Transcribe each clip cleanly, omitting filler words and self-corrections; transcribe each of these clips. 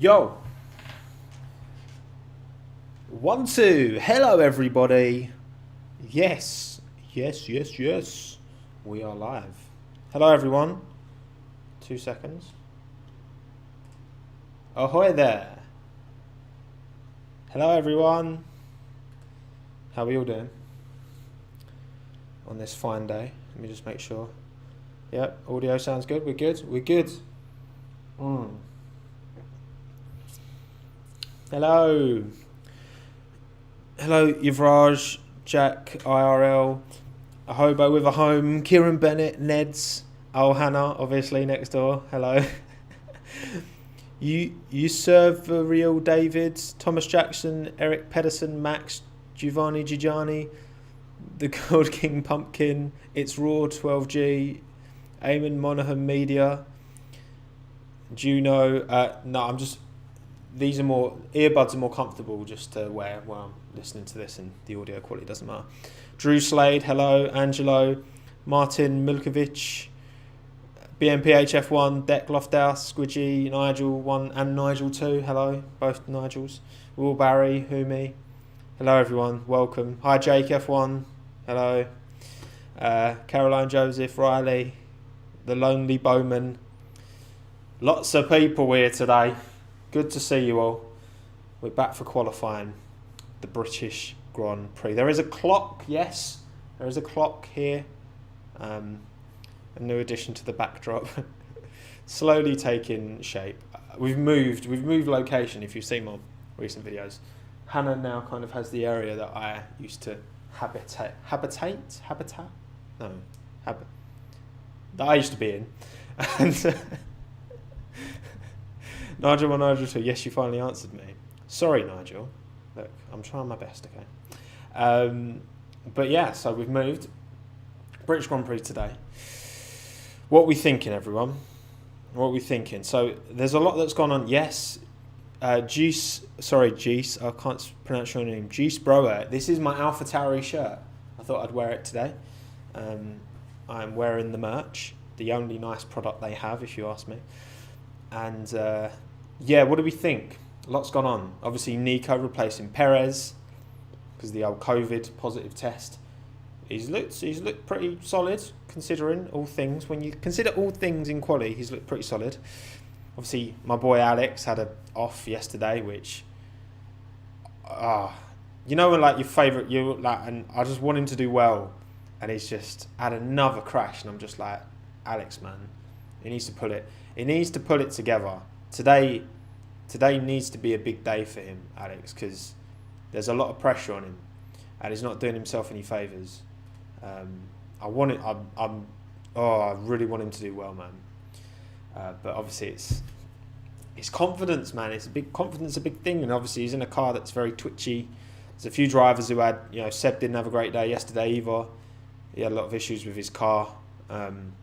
Yo. 1, 2. Hello, everybody. Yes. We are live. Hello, everyone. 2 seconds. Ahoy there. Hello, everyone. How are we all doing on this fine day? Let me just make sure. Yep, audio sounds good. We're good. Hello, Yuvraj, Jack, IRL, a hobo with a home, Kieran Bennett, Neds, Hannah, obviously next door. Hello. you serve for real David, Thomas Jackson, Eric Pedersen, Max, Giovanni Gigiani, the Gold King Pumpkin, It's Raw 12G, Eamon Monaghan Media, Juno. These are more, earbuds are more comfortable just to wear while I'm listening to this, and the audio quality doesn't matter. Drew Slade, hello. Angelo, Martin Milkovic, BMPHF1, Deck Lofthouse, Squidgy, Nigel 1 and Nigel 2, hello, both Nigels. Will Barry, Humi, hello everyone, welcome. Hi Jake F1, hello. Caroline Joseph, Riley, the Lonely Bowman. Lots of people here today. Good to see you all. We're back for qualifying the British Grand Prix. There is a clock, yes. There is a clock here. A new addition to the backdrop. Slowly taking shape. We've moved location, if you've seen my recent videos. Hannah now kind of has the area that I used to that I used to be in. And Nigel 1, Nigel 2, yes, you finally answered me. Sorry, Nigel. Look, I'm trying my best, okay? But yeah, so we've moved. British Grand Prix today. What are we thinking, everyone? What are we thinking? So there's a lot that's gone on. Yes, Jeese, I can't pronounce your name. Jeese Broer. This is my AlphaTauri shirt. I thought I'd wear it today. I'm wearing the merch, the only nice product they have, if you ask me. And yeah, what do we think? A lot's gone on. Obviously, Nico replacing Perez because of the old COVID positive test. He's looked pretty solid considering all things. When you consider all things in quali, he's looked pretty solid. Obviously, my boy Alex had a off yesterday, which you know when like your favourite, and I just want him to do well, and he's just had another crash, and I'm just like, Alex, man, he needs to pull it. He needs to pull it together. Today needs to be a big day for him, Alex, because there's a lot of pressure on him, and he's not doing himself any favours. I really want him to do well, man. But obviously, it's confidence, man. Confidence, a big thing, and obviously he's in a car that's very twitchy. There's a few drivers who had, Seb didn't have a great day yesterday either. He had a lot of issues with his car.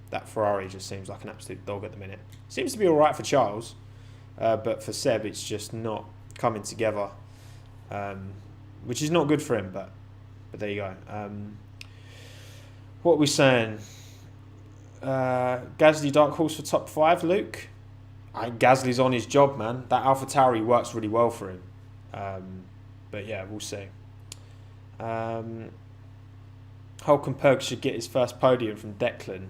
That Ferrari just seems like an absolute dog at the minute. Seems to be all right for Charles, but for Seb, it's just not coming together, which is not good for him. But there you go. What are we saying? Gasly dark horse for top 5, Luke. I think Gasly's on his job, man. That AlphaTauri works really well for him. But yeah, we'll see. Hulkenberg should get his first podium from Declan.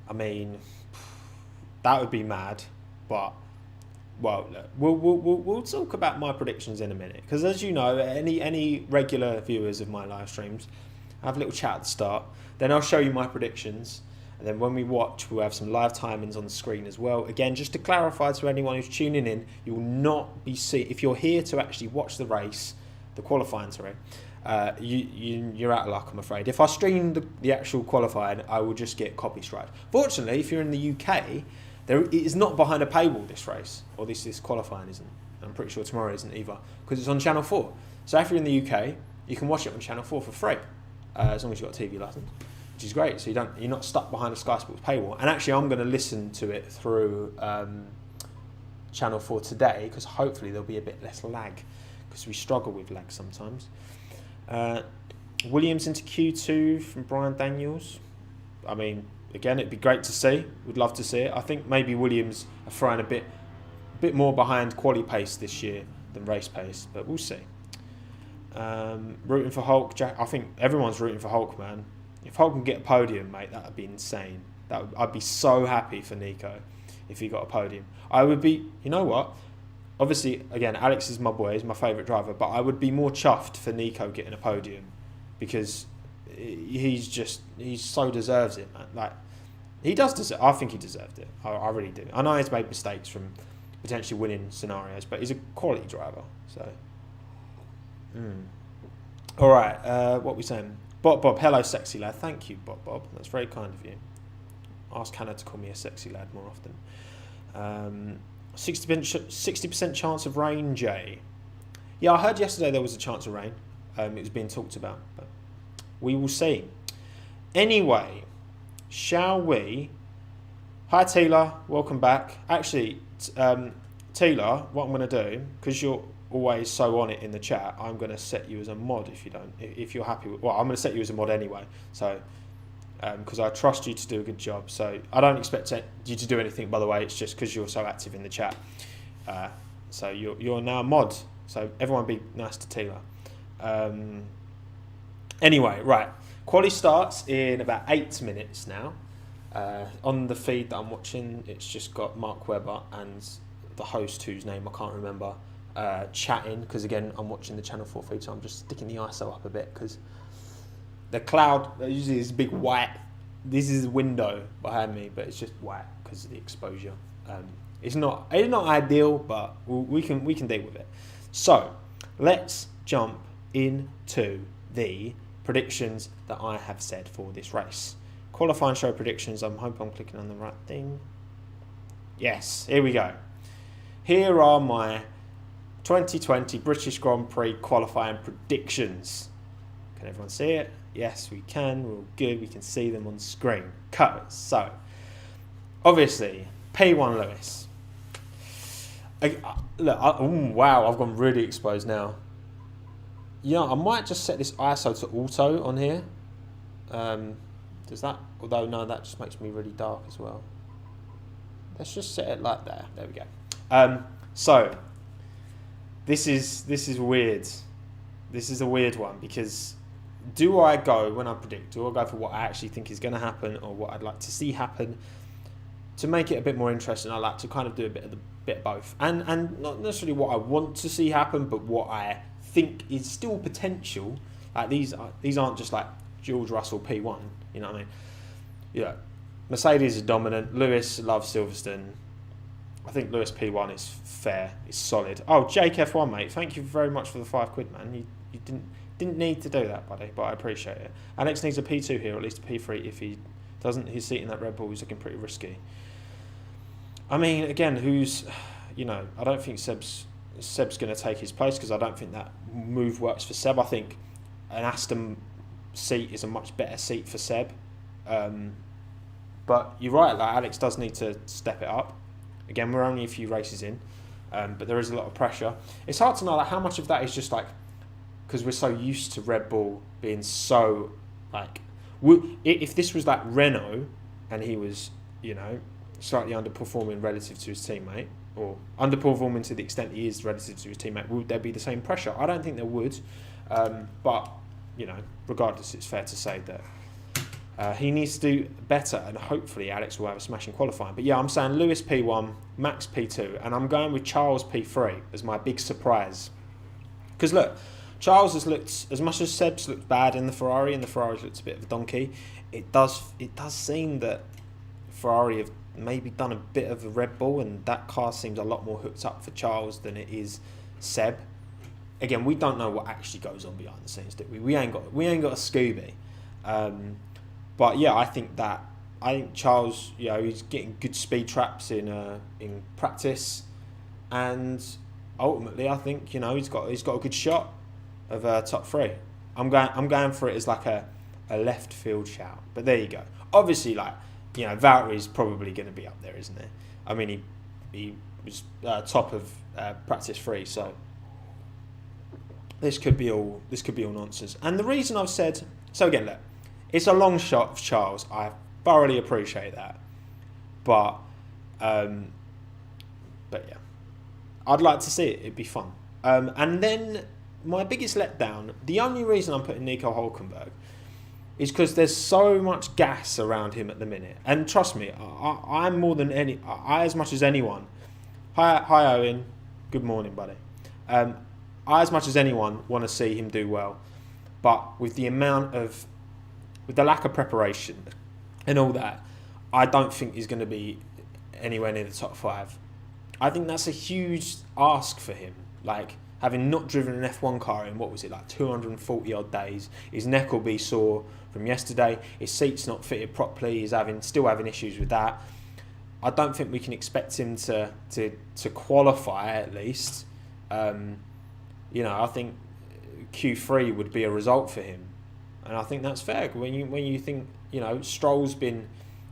I mean, that would be mad, but well, we'll talk about my predictions in a minute, because as you know, any regular viewers of my live streams, I have a little chat at the start, then I'll show you my predictions, and then when we watch, we'll have some live timings on the screen as well. Again, just to clarify to anyone who's tuning in, you will not be if you're here to actually watch the race, the qualifying, sorry. You're out of luck, I'm afraid. If I stream the actual qualifying, I will just get copy strike. Fortunately, if you're in the UK, it is not behind a paywall, this race, or this qualifying isn't. I'm pretty sure tomorrow isn't either, because it's on Channel 4. So if you're in the UK, you can watch it on Channel 4 for free, as long as you've got a TV licence, which is great. So you're not stuck behind a Sky Sports paywall. And actually, I'm going to listen to it through Channel 4 today, because hopefully there'll be a bit less lag, because we struggle with lag sometimes. Williams into Q2 from Brian Daniels. I mean, again, it'd be great to see. We'd love to see it. I think maybe Williams are throwing a bit bit more behind quali pace this year than race pace, but we'll see. Rooting for Hulk. I think everyone's rooting for Hulk, man. If Hulk can get a podium, mate, that would be insane. I'd be so happy for Nico if he got a podium. I would be, you know what? Obviously, again, Alex is my boy, he's my favourite driver, but I would be more chuffed for Nico getting a podium because he so deserves it, man. Like, he does deserve. I think he deserved it. I really do. I know he's made mistakes from potentially winning scenarios, but he's a quality driver. So, all right. What are we saying? Bob, hello, sexy lad. Thank you, Bob. That's very kind of you. Ask Hannah to call me a sexy lad more often. 60% chance of rain, Jay. Yeah, I heard yesterday there was a chance of rain. It was being talked about, but we will see. Anyway, shall we? Hi, Tila. Welcome back. Actually, Tila, what I'm going to do, because you're always so on it in the chat, I'm going to set you as a mod if you're happy with. Well, I'm going to set you as a mod anyway. So. Because I trust you to do a good job. So I don't expect you to do anything, by the way. It's just because you're so active in the chat. So you're now a mod. So everyone be nice to Tila. Anyway, right. Quali starts in about 8 minutes now. On the feed that I'm watching, it's just got Mark Webber and the host, whose name I can't remember, chatting. Because, again, I'm watching the Channel 4 feed, so I'm just sticking the ISO up a bit because... the cloud, usually is big white. This is a window behind me, but it's just white because of the exposure. It's not ideal, but we can deal with it. So let's jump into the predictions that I have said for this race. Qualifying show predictions. I'm hoping I'm clicking on the right thing. Yes, here we go. Here are my 2020 British Grand Prix qualifying predictions. Can everyone see it? Yes, we can. We're all good. We can see them on screen. So, obviously, P1 Lewis. Wow, I've gone really exposed now. I might just set this ISO to auto on here. Does that? Although, no, that just makes me really dark as well. Let's just set it like that. There we go. So, this is weird. This is a weird one because... do I go, when I predict, do I go for what I actually think is going to happen or what I'd like to see happen? To make it a bit more interesting, I like to kind of do a bit of both. And not necessarily what I want to see happen, but what I think is still potential. Like these aren't just like George Russell P1, you know what I mean? Yeah, Mercedes is dominant. Lewis loves Silverstone. I think Lewis P1 is fair, it's solid. Oh, Jake F1, mate, thank you very much for the £5, man. You didn't need to do that, buddy, but I appreciate it. Alex needs a P2 here, or at least a P3. If he doesn't, his seat in that Red Bull is looking pretty risky. I mean, again, I don't think Seb's going to take his place because I don't think that move works for Seb. I think an Aston seat is a much better seat for Seb. But you're right, like Alex does need to step it up. Again, we're only a few races in, but there is a lot of pressure. It's hard to know like how much of that is just like because we're so used to Red Bull being so like, if this was like Renault and he was, slightly underperforming relative to his teammate, or underperforming to the extent he is relative to his teammate, would there be the same pressure? I don't think there would, but regardless, it's fair to say that he needs to do better, and hopefully Alex will have a smashing qualifying. But yeah, I'm saying Lewis P1, Max P2, and I'm going with Charles P3 as my big surprise. Because look, Charles has looked, as much as Seb's looked bad in the Ferrari, and the Ferrari's looked a bit of a donkey, it does seem that Ferrari have maybe done a bit of a Red Bull, and that car seems a lot more hooked up for Charles than it is Seb. Again, we don't know what actually goes on behind the scenes, do we? We ain't got a Scooby. But yeah, I think Charles, he's getting good speed traps in practice, and ultimately, I think he's got a good shot of top three. I'm going for it as like a left field shout, but there you go. Obviously, Valtteri's probably going to be up there, isn't he? I mean, he was top of practice 3, so this could be all nonsense. And the reason I've said so again, look, it's a long shot of Charles. I thoroughly appreciate that, but yeah, I'd like to see it. It'd be fun. And then my biggest letdown, the only reason I'm putting Nico Hülkenberg is because there's so much gas around him at the minute. And trust me, I'm more than I as much as anyone. Hi Owen, good morning, buddy. I as much as anyone want to see him do well, but with the lack of preparation and all that, I don't think he's going to be anywhere near the top 5. I think that's a huge ask for him. Like, having not driven an F1 car in, 240 odd days, his neck will be sore from yesterday, his seat's not fitted properly, he's still having issues with that. I don't think we can expect him to qualify, at least. I think Q3 would be a result for him. And I think that's fair. When you think, Stroll's been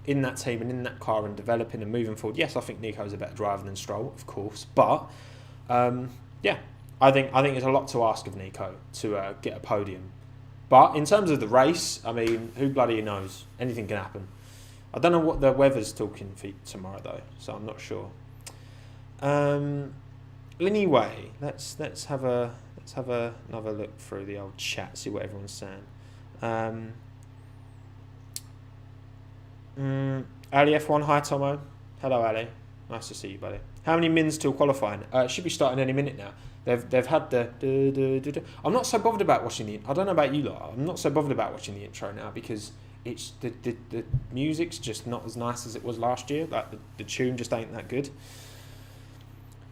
in that team and in that car and developing and moving forward. Yes, I think Nico's a better driver than Stroll, of course. But, I think it's a lot to ask of Nico to get a podium. But in terms of the race, I mean, who bloody knows? Anything can happen. I don't know what the weather's talking for tomorrow, though, so I'm not sure. Anyway, let's have another look through the old chat, see what everyone's saying. Ali F1, hi Tommo. Hello Ali, nice to see you, buddy. How many mins till qualifying? It should be starting any minute now. They've had the. I'm not so bothered about watching the. I don't know about you lot. I'm not so bothered about watching the intro now because it's the music's just not as nice as it was last year. Like the tune just ain't that good.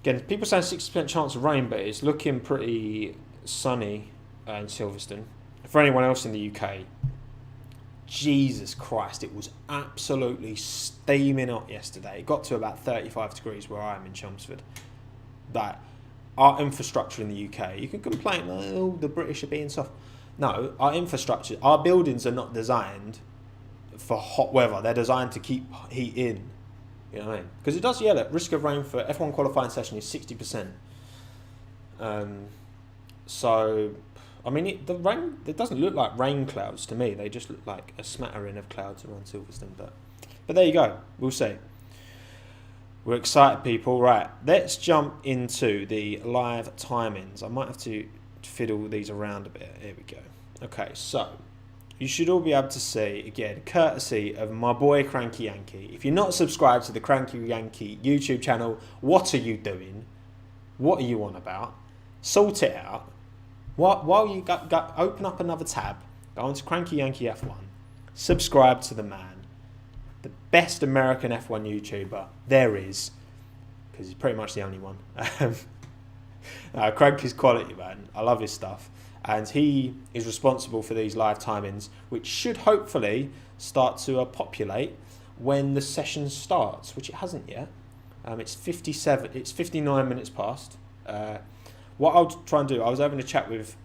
Again, people saying 60% chance of rain, but it's looking pretty sunny in Silverstone. For anyone else in the UK, Jesus Christ, it was absolutely steaming hot yesterday. It got to about 35 degrees where I am in Chelmsford. Like, our infrastructure in the UK, you can complain, oh, the British are being soft. No, our infrastructure, our buildings are not designed for hot weather. They're designed to keep heat in. You know what I mean? Because it does, look, risk of rain for F1 qualifying session is 60%. So, I mean, the rain, it doesn't look like rain clouds to me. They just look like a smattering of clouds around Silverstone. But there you go. We'll see. We're excited, people. Right, let's jump into the live timings. I might have to fiddle these around a bit. Here we go. Okay, so you should all be able to see, again, courtesy of my boy Cranky Yankee. If you're not subscribed to the Cranky Yankee YouTube channel, what are you doing? What are you on about? Sort it out. While you open up another tab, go on to Cranky Yankee F1, subscribe to the man, the best American F1 YouTuber there is, because he's pretty much the only one. Cranky's quality, man. I love his stuff. And he is responsible for these live timings, which should hopefully start to populate when the session starts, which it hasn't yet. It's 59 minutes past. What I'll try and do, I was having a chat with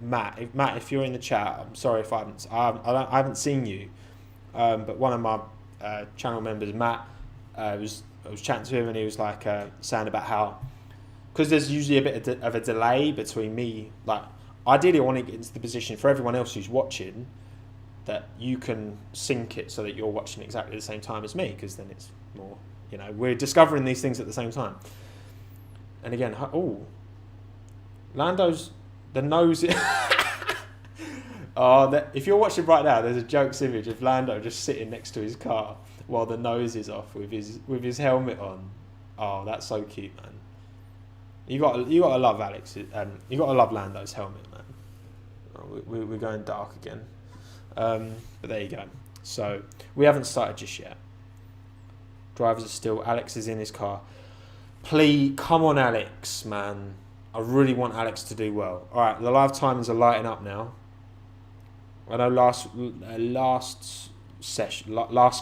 Matt. If you're in the chat, I'm sorry if I haven't seen you. But one of my channel members, Matt, I was chatting to him and he was like saying about how, because there's usually a bit of a delay between me, like ideally I want to get into the position for everyone else who's watching that you can sync it so that you're watching exactly the same time as me, because then it's more, we're discovering these things at the same time. And again, Lando's, the nose... if you're watching right now, there's a jokes image of Lando just sitting next to his car while the nose is off with his helmet on. Oh, that's so cute, man. You gotta love Alex. You gotta love Lando's helmet, man. Oh, we're going dark again. But there you go. So we haven't started just yet. Drivers are still. Alex is in his car. Please, come on, Alex, man. I really want Alex to do well. All right, the live timings are lighting up now. I know last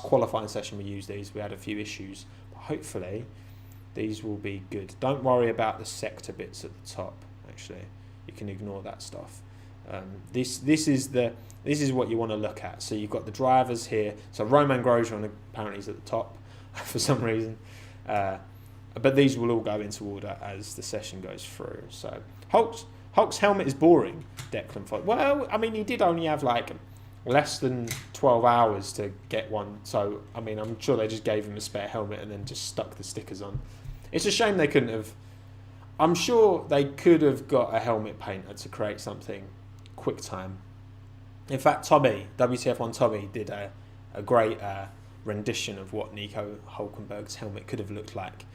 qualifying session we used these. We had a few issues, but hopefully these will be good. Don't worry about the sector bits at the top. Actually, you can ignore that stuff. This is what you want to look at. So you've got the drivers here. So Romain Grosjean apparently is at the top for some reason. But these will all go into order as the session goes through. So Hulk's helmet is boring, Declan thought. Well, I mean, he did only have like less than 12 hours to get one. So, I mean, I'm sure they just gave him a spare helmet and then just stuck the stickers on. It's a shame they couldn't have I'm sure they could have got a helmet painter to create something quick time. In fact, Tommy, WTF1 Tommy, did a great rendition of what Nico Hulkenberg's helmet could have looked like,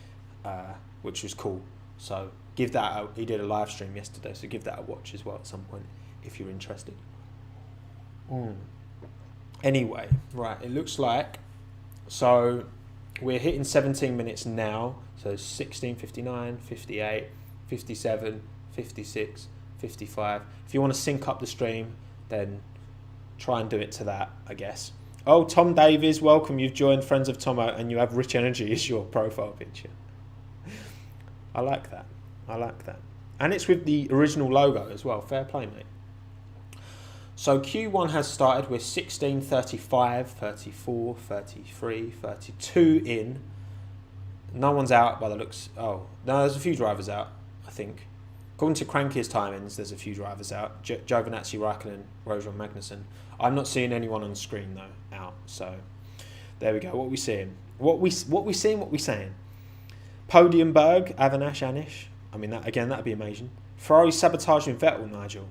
which was cool. So give that he did a live stream yesterday, so give that a watch as well at some point if you're interested. Anyway, right, it looks like, so we're hitting 17 minutes now, so 16, 59, 58, 57, 56, 55. If you want to sync up the stream, then try and do it to that, I guess. Oh, Tom Davies, welcome. You've joined Friends of Tommo and you have Rich Energy as your profile picture. I like that. I like that. And it's with the original logo as well. Fair play, mate. So Q1 has started with 16, 35, 34, 33, 32 in. No one's out by the looks. Oh, no, there's a few drivers out, I think. According to Cranky's timings, there's a few drivers out. Giovinazzi, Raikkonen, Grosjean, Magnussen. I'm not seeing anyone on screen though out. So there we go. What we seeing? What we seeing? What we saying? Podiumberg, Avinash, Anish. I mean, that again, that'd be amazing. Ferrari sabotaging Vettel, Nigel.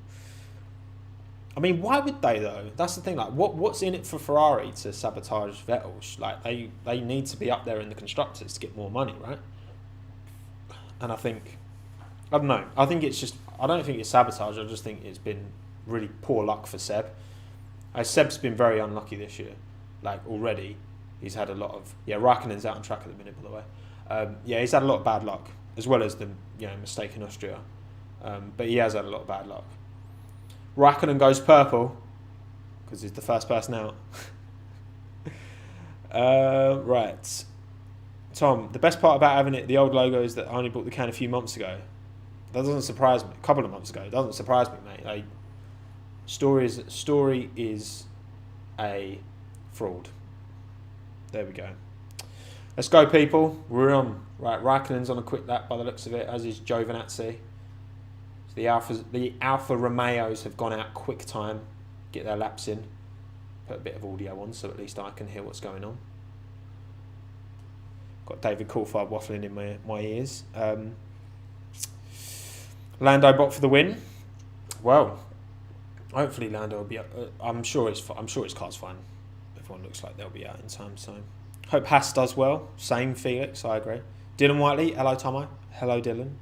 I mean, why would they though? That's the thing. Like, what's in it for Ferrari to sabotage Vettel? Like, they need to be up there in the constructors to get more money, right? And I don't know. I think it's just. I don't think it's sabotage. I just think it's been really poor luck for Seb. Seb's been very unlucky this year. Like already, he's had a lot of. Yeah, Raikkonen's out on track at the minute, by the way. Yeah, he's had a lot of bad luck, as well as the mistake in Austria. But he has had a lot of bad luck. Raikkonen goes purple because he's the first person out. Right, Tom. The best part about having the old logo is that I only bought the can a few months ago. That doesn't surprise me. A couple of months ago, it doesn't surprise me, mate. Like, story is a fraud. There we go. Let's go, people. We're on. Right, Raikkonen's on a quick lap by the looks of it, as is Giovinazzi. So the Alfa Romeos have gone out quick time, get their laps in. Put a bit of audio on so at least I can hear what's going on. Got David Coulthard waffling in my ears. Lando bot for the win. Well, hopefully Lando will be. I'm sure his car's fine. Everyone looks like they'll be out in time. So hope Haas does well. Same Felix, I agree. Dylan Whiteley, hello Tommo. Hello Dylan.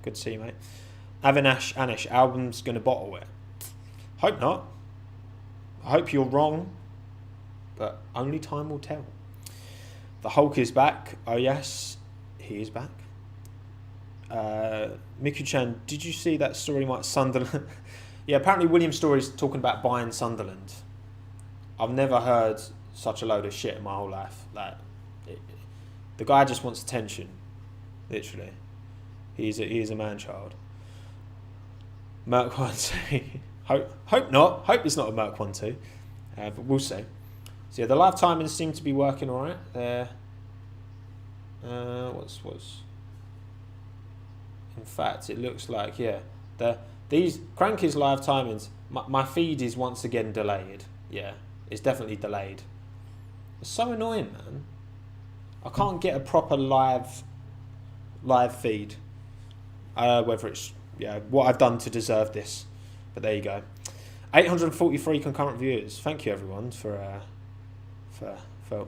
Good to see you, mate. Avinash, Anish, Album's going to bottle it. Hope not. I hope you're wrong, but only time will tell. The Hulk is back. Oh yes, he is back. Miku-chan, did you see that story about Sunderland? Yeah, apparently William Story's talking about buying Sunderland. I've never heard such a load of shit in my whole life. Like, the guy just wants attention, literally. He is a man-child. Merc 1-2. Hope not. Hope it's not a Merc 1-2. But we'll see. So yeah, the live timings seem to be working alright. What's in fact, it looks like, yeah, these Cranky's live timings, my feed is once again delayed. Yeah, it's definitely delayed. It's so annoying, man. I can't get a proper live feed. Whether it's what I've done to deserve this, but there you go. 843 concurrent viewers. Thank you everyone for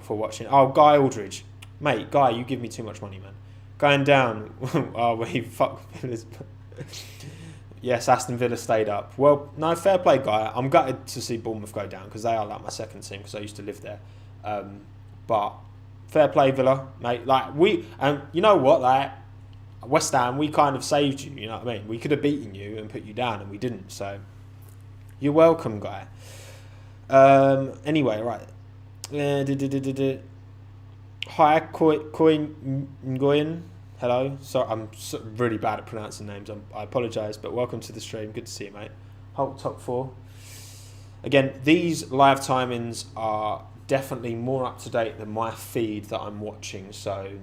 watching. Oh, Guy Aldridge, mate, Guy, you give me too much money, man. Going down. Oh, we fuck Villa's. Yes, Aston Villa stayed up. Well, no, fair play, Guy. I'm gutted to see Bournemouth go down because they are like my second team because I used to live there. But fair play, Villa, mate. Like you know what, like West Ham, we kind of saved you. You know what I mean? We could have beaten you and put you down, and we didn't. So you're welcome, Guy. Anyway, right. Hi, Koi Ngoyen. Hello. Sorry, I'm really bad at pronouncing names. I apologise, but welcome to the stream. Good to see you, mate. Hulk top 4. Again, these live timings are definitely more up to date than my feed that I'm watching. So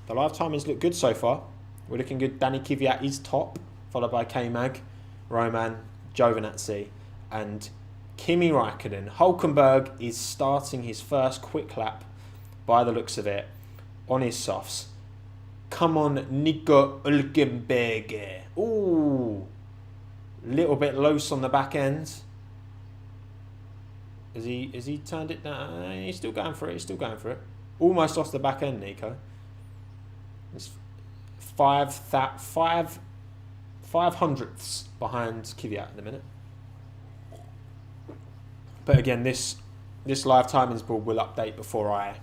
the live timings look good so far. We're looking good. Danny Kvyat is top, followed by K-Mag, Roman, Giovinazzi, and Kimi Raikkonen. Hulkenberg is starting his first quick lap, by the looks of it, on his softs. Come on, Nico Hülkenberg. Ooh. Little bit loose on the back end. Has he turned it down? He's still going for it. Almost off the back end, Nico. It's five hundredths behind Kvyat at the minute. But again, this live timings board will update before I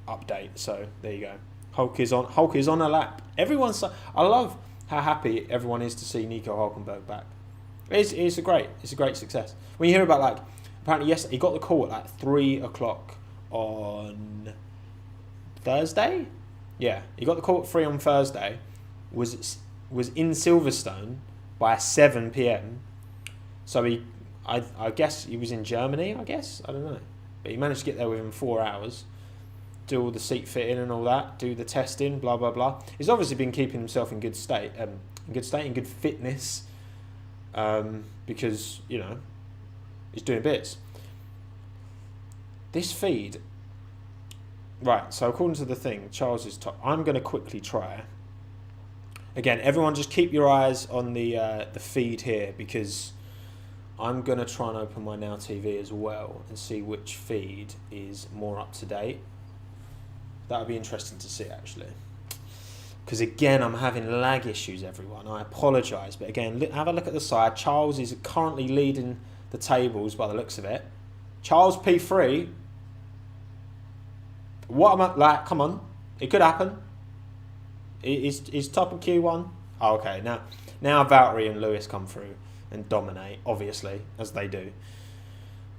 update. So there you go. Hulk is on a lap. I love how happy everyone is to see Nico Hülkenberg back. It's a great success. When you hear about, like, apparently yesterday he got the call at like 3 o'clock on Thursday. Yeah, he got the call at 3 on Thursday. Was in Silverstone by 7 p.m. So I guess he was in Germany. I don't know, but he managed to get there within 4 hours. Do all the seat fitting and all that. Do the testing. Blah blah blah. He's obviously been keeping himself in good state, in good fitness. Because, you know, he's doing bits. This feed, right, so according to the thing, Charles is top. I'm going to quickly try. Again, everyone just keep your eyes on the feed here, because I'm going to try and open my NowTV as well and see which feed is more up to date. That would be interesting to see, actually. Because again, I'm having lag issues, everyone. I apologise. But again, have a look at the side. Charles is currently leading the tables by the looks of it. Charles P3. What am I, like, come on. It could happen. Is top of Q1? Oh, okay, now Valtteri and Lewis come through and dominate, obviously, as they do.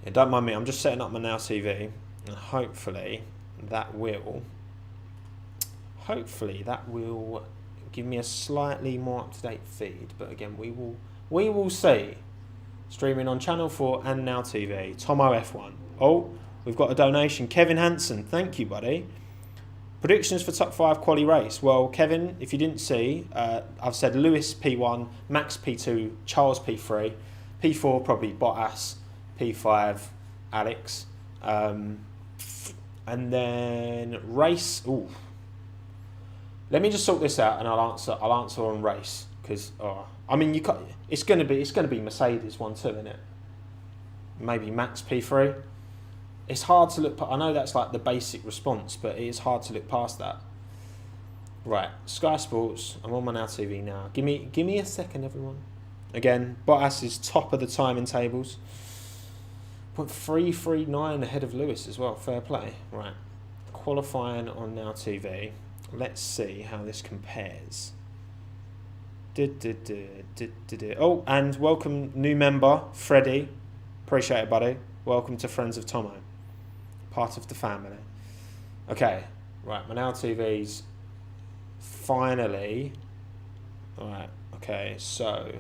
Yeah, don't mind me. I'm just setting up my NowTV. And hopefully that will give me a slightly more up-to-date feed. But again, we will see. Streaming on Channel 4 and NowTV. Tommo F1. Oh, we've got a donation. Kevin Hansen, thank you, buddy. Predictions for top 5 quali race. Well, Kevin, if you didn't see, I've said Lewis P1, Max P2, Charles P3, P4 probably Bottas, P5 Alex, and then race. Ooh. Let me just sort this out, and I'll answer on race, because I mean, you can't, it's gonna be Mercedes 1-2, isn't it? Maybe Max P3. It's hard to look. I know that's like the basic response, but it is hard to look past that. Right, Sky Sports. I'm on my NowTV now. Give me a second, everyone. Again, Bottas is top of the timing tables. 3:39 ahead of Lewis as well. Fair play. Right, qualifying on NowTV. Let's see how this compares. Oh, and welcome new member, Freddie. Appreciate it, buddy. Welcome to Friends of Tommo. Part of the family. Okay, right, my NowTV's finally. Alright, okay, so.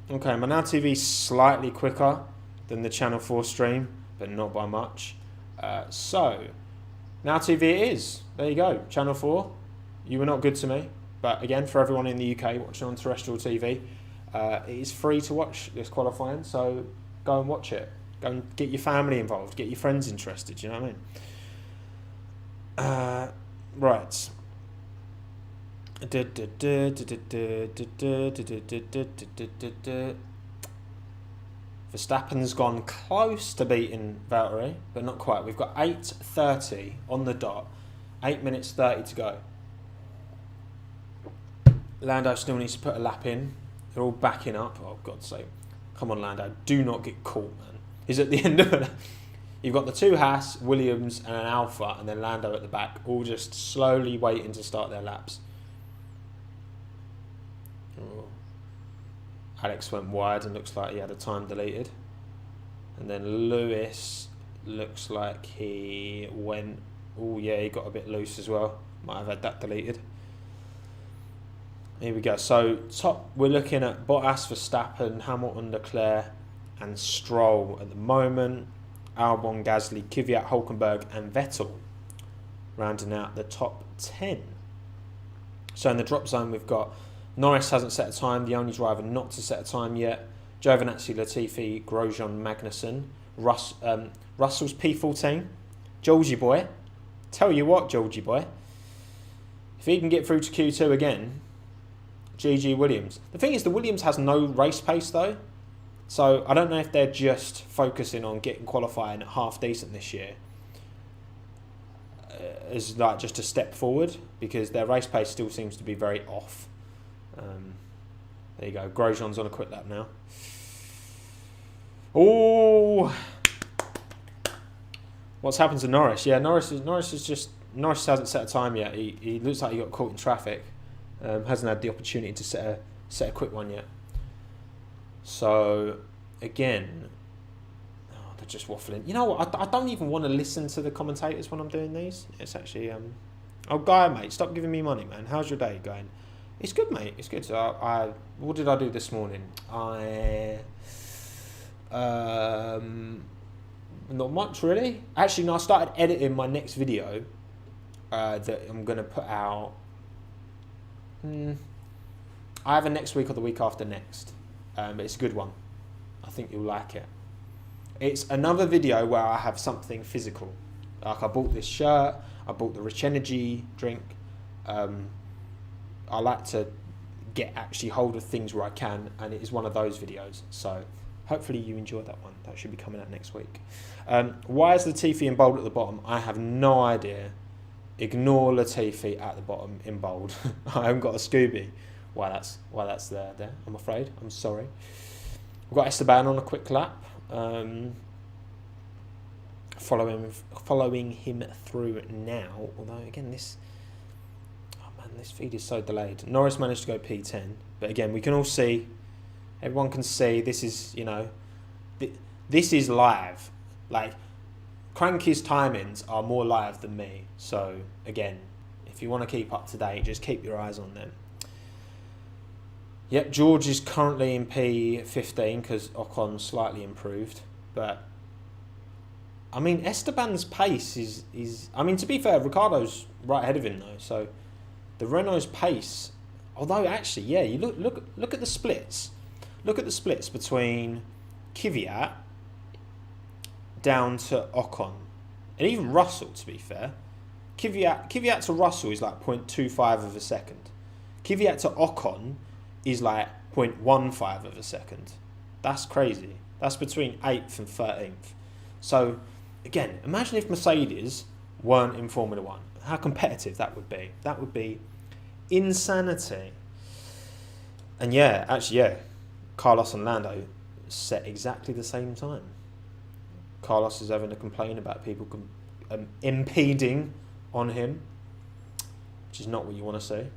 Okay, my NowTV's slightly quicker than the Channel 4 stream, but not by much. So, NowTV it is. There you go, Channel 4. You were not good to me, but again, for everyone in the UK watching on terrestrial TV, it is free to watch this qualifying, so go and watch it. Go and get your family involved, get your friends interested, you know what I mean? Right. Verstappen's gone close to beating Valtteri, but not quite. We've got 8:30 on the dot, 8 minutes 30 to go. Lando still needs to put a lap in. They're all backing up. Oh, God's sake. Come on, Lando. Do not get caught, man. He's at the end of it. You've got the two Haas, Williams, and an Alpha, and then Lando at the back, all just slowly waiting to start their laps. Oh. Alex went wide and looks like he had a time deleted. And then Lewis looks like he went... Oh, yeah, he got a bit loose as well. Might have had that deleted. Here we go. So, top, we're looking at Bottas, Verstappen, Hamilton, Leclerc, and Stroll at the moment. Albon, Gasly, Kvyat, Hülkenberg, and Vettel rounding out the top 10. So in the drop zone, we've got Norris hasn't set a time, the only driver not to set a time yet. Giovinazzi, Latifi, Grosjean, Magnussen. Russell's P14. Georgie boy. Tell you what, Georgie boy, if he can get through to Q2 again, GG Williams. The thing is, the Williams has no race pace though, so I don't know if they're just focusing on getting qualifying at half decent this year as like just a step forward, because their race pace still seems to be very off. There you go. Grosjean's on a quick lap now. Oh, what's happened to Norris? Yeah, Norris hasn't set a time yet. He looks like he got caught in traffic. Hasn't had the opportunity to set a quick one yet. So again, they're just waffling. You know what? I don't even want to listen to the commentators when I'm doing these. It's actually oh, Guy, mate, stop giving me money, man. How's your day going? It's good, mate. It's good. So what did I do this morning? Not much really. Actually, no. I started editing my next video that I'm gonna put out. Either next week or the week after next. But it's a good one. I think you'll like it. It's another video where I have something physical. Like I bought this shirt. I bought the Rich Energy drink. I like to get actually hold of things where I can, and it is one of those videos. So hopefully you enjoy that one. That should be coming out next week. Why is Latifi in bold at the bottom? I have no idea. Ignore Latifi at the bottom in bold. I haven't got a Scooby. Why that's there. I'm afraid. I'm sorry. We've got Esteban on a quick lap. Following him through now. Although again this feed is so delayed. Norris managed to go P10, but again we can all see. Everyone can see this is, you know, this is live. Like, Cranky's timings are more live than me. So, again, if you want to keep up to date, just keep your eyes on them. Yep, George is currently in P15 because Ocon's slightly improved. But, I mean, Esteban's pace is... I mean, to be fair, Ricciardo's right ahead of him, though. So, the Renault's pace... Although, actually, yeah, you look at the splits. Look at the splits between Kvyat down to Ocon, and even Russell, to be fair. Kvyat to Russell is like 0.25 of a second. Kvyat to Ocon is like 0.15 of a second. That's crazy. That's between 8th and 13th. So, again, imagine if Mercedes weren't in Formula 1. How competitive that would be. That would be insanity. And yeah, actually, yeah. Carlos and Lando set exactly the same time. Carlos is having to complain about people impeding on him, which is not what you want to see.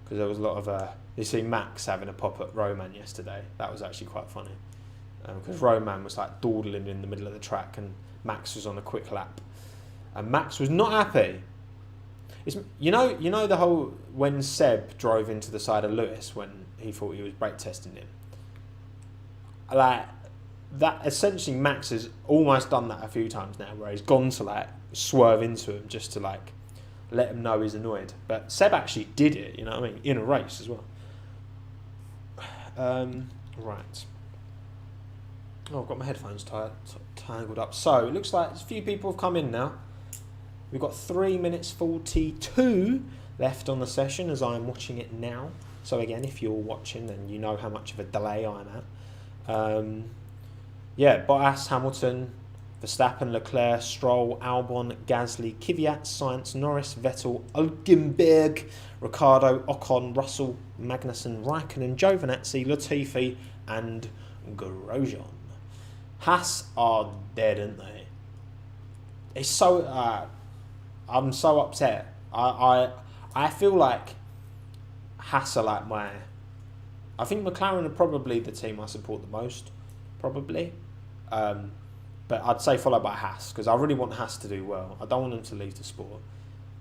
Because there was a lot of... you see Max having a pop at Roman yesterday. That was actually quite funny. Because Roman was like dawdling in the middle of the track and Max was on a quick lap. And Max was not happy. You know the whole... When Seb drove into the side of Lewis when he thought he was brake testing him. Like, that essentially Max has almost done that a few times now, where he's gone to like swerve into him just to like let him know he's annoyed. But Seb actually did it, you know what I mean, in a race as well. Right. Oh, I've got my headphones tangled up. So it looks like a few people have come in now. We've got 3 minutes 42 left on the session as I'm watching it now. So again, if you're watching, then you know how much of a delay I'm at. Yeah, Bottas, Hamilton, Verstappen, Leclerc, Stroll, Albon, Gasly, Kvyat, Sainz, Norris, Vettel, Hülkenberg, Ricciardo, Ocon, Russell, Magnussen, Raikkonen, Giovinazzi, Latifi, and Grosjean. Haas are dead, aren't they? It's so... I'm so upset. I feel like Haas are like my... I think McLaren are probably the team I support the most, probably. But I'd say followed by Haas, because I really want Haas to do well. I don't want them to leave the sport.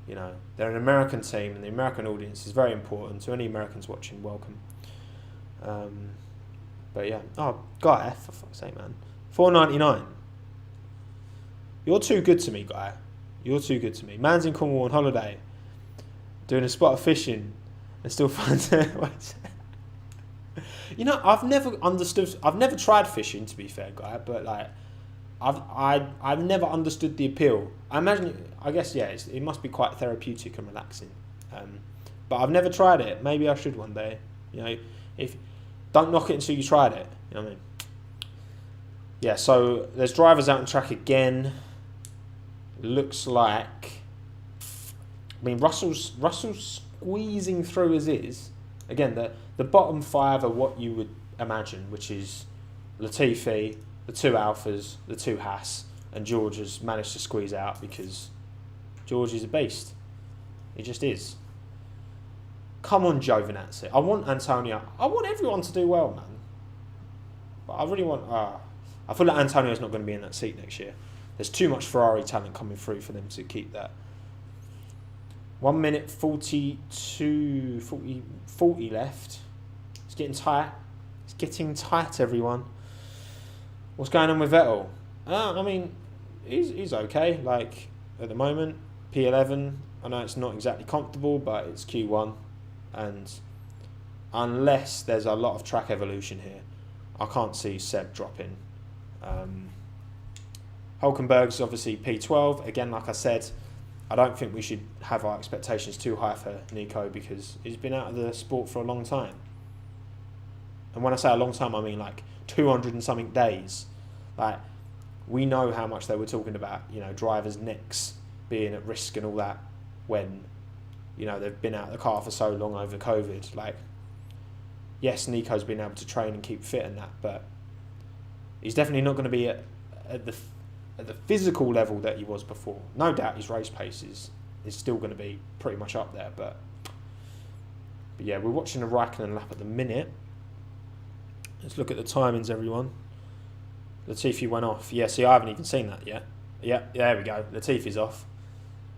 You know, they're an American team, and the American audience is very important. To any Americans watching, welcome. But yeah, oh, Guy, for fuck's sake, man, $4.99. You're too good to me, Guy. You're too good to me. Man's in Cornwall on holiday, doing a spot of fishing, and still finds it. You know, I've never tried fishing, to be fair, Guy, but like, I've never understood the appeal. I guess yeah, it must be quite therapeutic and relaxing. But I've never tried it. Maybe I should one day. You know, if don't knock it until you tried it. You know what I mean? Yeah. So there's drivers out on track again. Looks like. I mean, Russell's squeezing through as is. Again, the bottom 5 are what you would imagine, which is Latifi, the 2 Alphas, the 2 Haas, and George has managed to squeeze out because George is a beast. He just is. Come on, Giovinazzi. I want Antonio. I want everyone to do well, man. But I really want... I feel like Antonio's not going to be in that seat next year. There's too much Ferrari talent coming through for them to keep that. 1 minute 40 left. It's getting tight. It's getting tight, everyone. What's going on with Vettel? I mean, he's okay. Like, at the moment, P11. I know it's not exactly comfortable, but it's Q1. And unless there's a lot of track evolution here, I can't see Seb dropping. Hulkenberg's obviously P12. Again, like I said, I don't think we should have our expectations too high for Nico because he's been out of the sport for a long time. And when I say a long time, I mean like 200 and something days. Like, we know how much they were talking about, you know, drivers' necks being at risk and all that when, you know, they've been out of the car for so long over COVID. Like, yes, Nico's been able to train and keep fit and that, but he's definitely not going to be at the physical level that he was before. No doubt his race pace is still going to be pretty much up there, but yeah, we're watching a Raikkonen lap at the minute. Let's look at the timings, everyone. Latifi went off. Yeah, see, I haven't even seen that yet. Yeah, there we go. Latifi's off.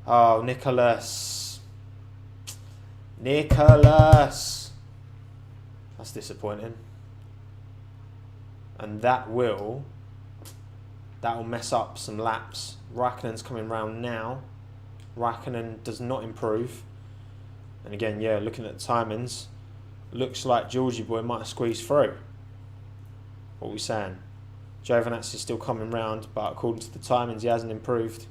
Oh, Nicholas. That's disappointing. And that'll mess up some laps. Raikkonen's coming round now. Raikkonen does not improve. And again, yeah, looking at the timings, looks like Georgie boy might have squeezed through. What are we saying? Giovinazzi's still coming round, but according to the timings, he hasn't improved.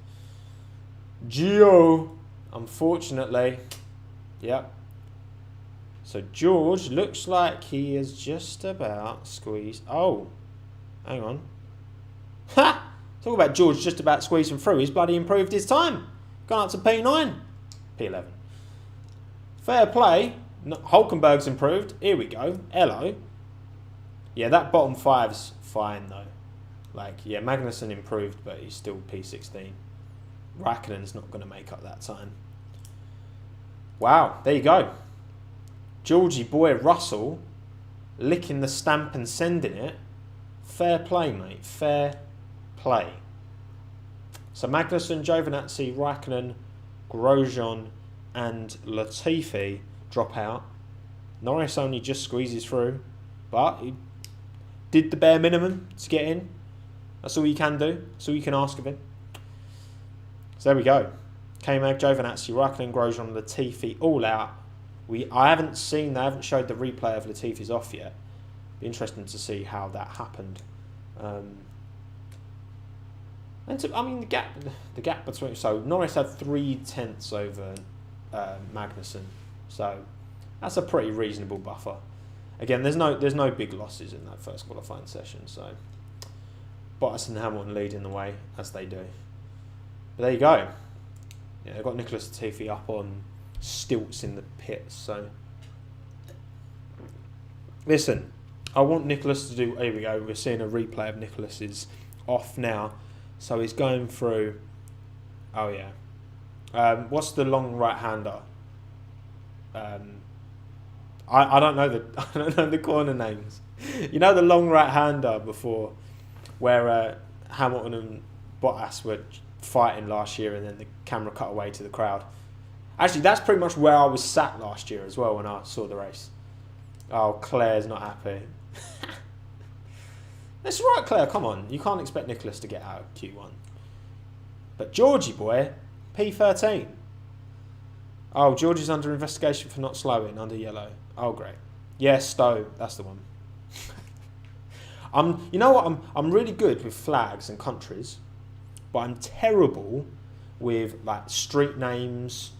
Gio, unfortunately. Yep. So George looks like he is just about squeezed. Oh, hang on. Ha! Talk about George just about squeezing through. He's bloody improved his time. Gone up to P9. P11. Fair play. Hulkenberg's improved. Here we go. Hello. Yeah, that bottom 5's fine though. Like, yeah, Magnussen improved, but he's still P16. Raikkonen's not going to make up that time. Wow, there you go. Georgie boy Russell licking the stamp and sending it. Fair play, mate. Fair play. So Magnussen, Giovinazzi, Raikkonen, Grosjean and Latifi drop out. Norris only just squeezes through, but he did the bare minimum to get in. That's all you can do. That's all you can ask of him. So there we go. K-Mag, Giovinazzi, Raikkonen, Grosjean, Latifi all out. They haven't showed the replay of Latifi's off yet. Be interesting to see how that happened. The gap between, so Norris had 3/10 over Magnussen, so that's a pretty reasonable buffer. Again, there's no big losses in that first qualifying session, so Bottas and Hamilton leading the way as they do. But there you go. Yeah, they've got Nicholas Latifi up on stilts in the pits. So listen, I want Nicholas to do. Here we go. We're seeing a replay of Nicholas's off now. So he's going through. Oh yeah. What's the long right hander? I don't know the corner names. You know the long right hander before, where Hamilton and Bottas were fighting last year, and then the camera cut away to the crowd. Actually, that's pretty much where I was sat last year as well when I saw the race. Oh, Claire's not happy. That's right, Claire. Come on, you can't expect Nicholas to get out of Q1. But Georgie boy, P13. Oh, Georgie's under investigation for not slowing under yellow. Oh, great. Yes, Stowe. That's the one. You know what? I'm really good with flags and countries, but I'm terrible with like street names,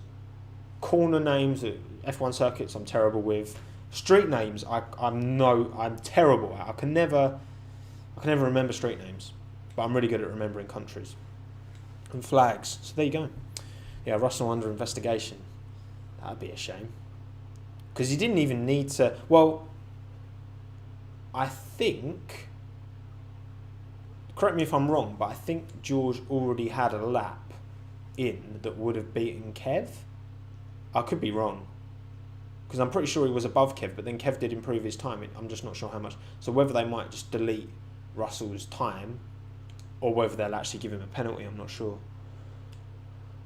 corner names, F1 circuits. I'm terrible with street names. I'm terrible at. I can never remember street names, but I'm really good at remembering countries and flags. So there you go. Yeah, Russell under investigation. That'd be a shame, because he didn't even need to. Well, I think. Correct me if I'm wrong, but I think George already had a lap in that would have beaten Kev. I could be wrong, because I'm pretty sure he was above Kev, but then Kev did improve his time. I'm just not sure how much. So whether they might just delete Russell's time, or whether they'll actually give him a penalty, I'm not sure.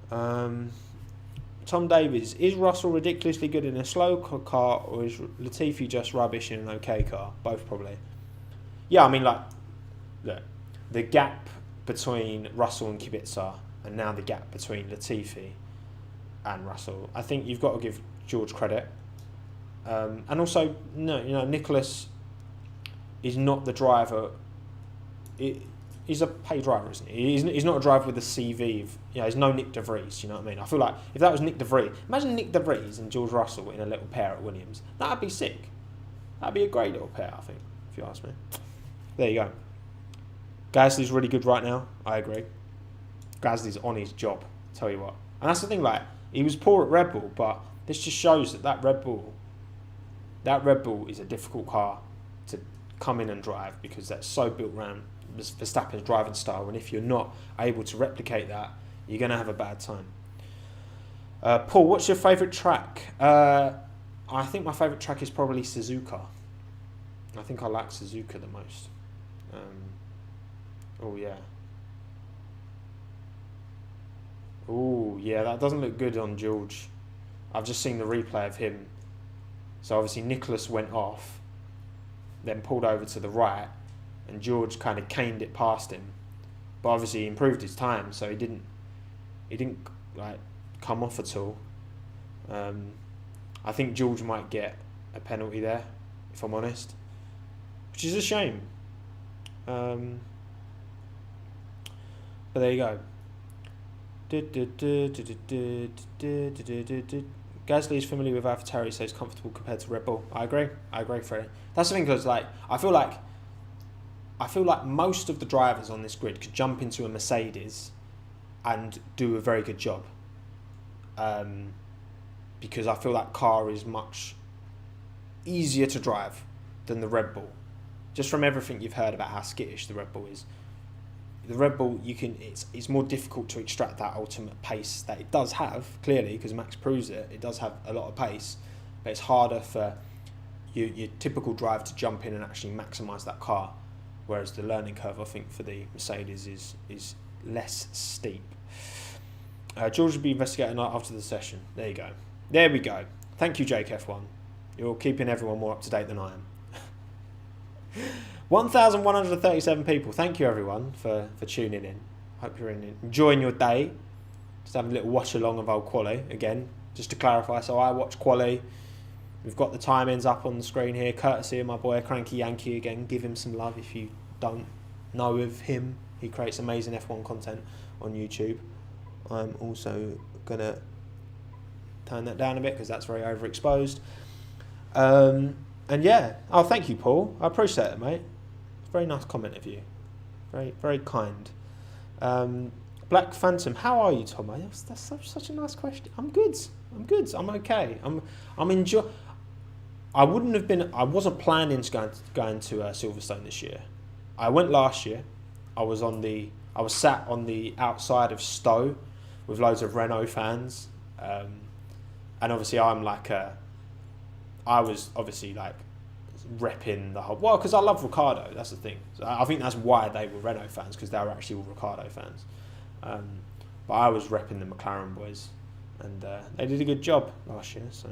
Tom Davies, is Russell ridiculously good in a slow car, or is Latifi just rubbish in an okay car? Both probably. Yeah, I mean, like, look, the gap between Russell and Kubica, and now the gap between Latifi and Russell, I think you've got to give George credit. And also, no, Nicholas is not the driver. He's a paid driver, isn't he? He's not a driver with a CV of, he's no Nick De Vries, you know what I mean? I feel like if that was Nick De Vries, imagine Nick De Vries and George Russell in a little pair at Williams. That'd be sick. That'd be a great little pair, I think, if you ask me. There you go. Gasly's really good right now. I agree. Gasly's on his job, tell you what. And that's the thing, like, he was poor at Red Bull, but this just shows that Red Bull is a difficult car to come in and drive, because that's so built around Verstappen's driving style, and if you're not able to replicate that, you're going to have a bad time. Paul, what's your favourite track? I think my favourite track is probably Suzuka. I think I like Suzuka the most. Oh yeah, that doesn't look good on George. I've just seen the replay of him. So obviously Nicholas went off, then pulled over to the right, and George kind of caned it past him. But obviously he improved his time, so he didn't like come off at all. I think George might get a penalty there, if I'm honest, which is a shame. But there you go. Gasly is familiar with AlphaTauri, so he's comfortable compared to Red Bull. I agree, Freddie. That's the thing, because like I feel like most of the drivers on this grid could jump into a Mercedes and do a very good job. Because I feel that car is much easier to drive than the Red Bull. Just from everything you've heard about how skittish the Red Bull is. The Red Bull, it's more difficult to extract that ultimate pace that it does have, clearly, because Max proves it. It does have a lot of pace, but it's harder for your typical driver to jump in and actually maximise that car. Whereas the learning curve, I think, for the Mercedes is less steep. George will be investigating after the session. There you go. There we go. Thank you, Jake F1. You're keeping everyone more up to date than I am. 1,137 people. Thank you, everyone, for tuning in. Hope you're enjoying your day. Just having a little watch along of old Quali again, just to clarify. So I watch Quali. We've got the timings up on the screen here, courtesy of my boy Cranky Yankee again. Give him some love if you don't know of him. He creates amazing F1 content on YouTube. I'm also gonna turn that down a bit because that's very overexposed. And yeah, thank you, Paul. I appreciate it, mate. Very nice comment of you. Very, very kind. Black Phantom, how are you, Tommo? That's such a nice question. I'm good. I'm okay. I wasn't planning to go into Silverstone this year. I went last year. I was sat on the outside of Stowe with loads of Renault fans. And obviously I was obviously like repping the whole, because I love Ricciardo, that's the thing. So I think that's why they were Renault fans, because they were actually all Ricciardo fans. But I was repping the McLaren boys, and they did a good job last year. So,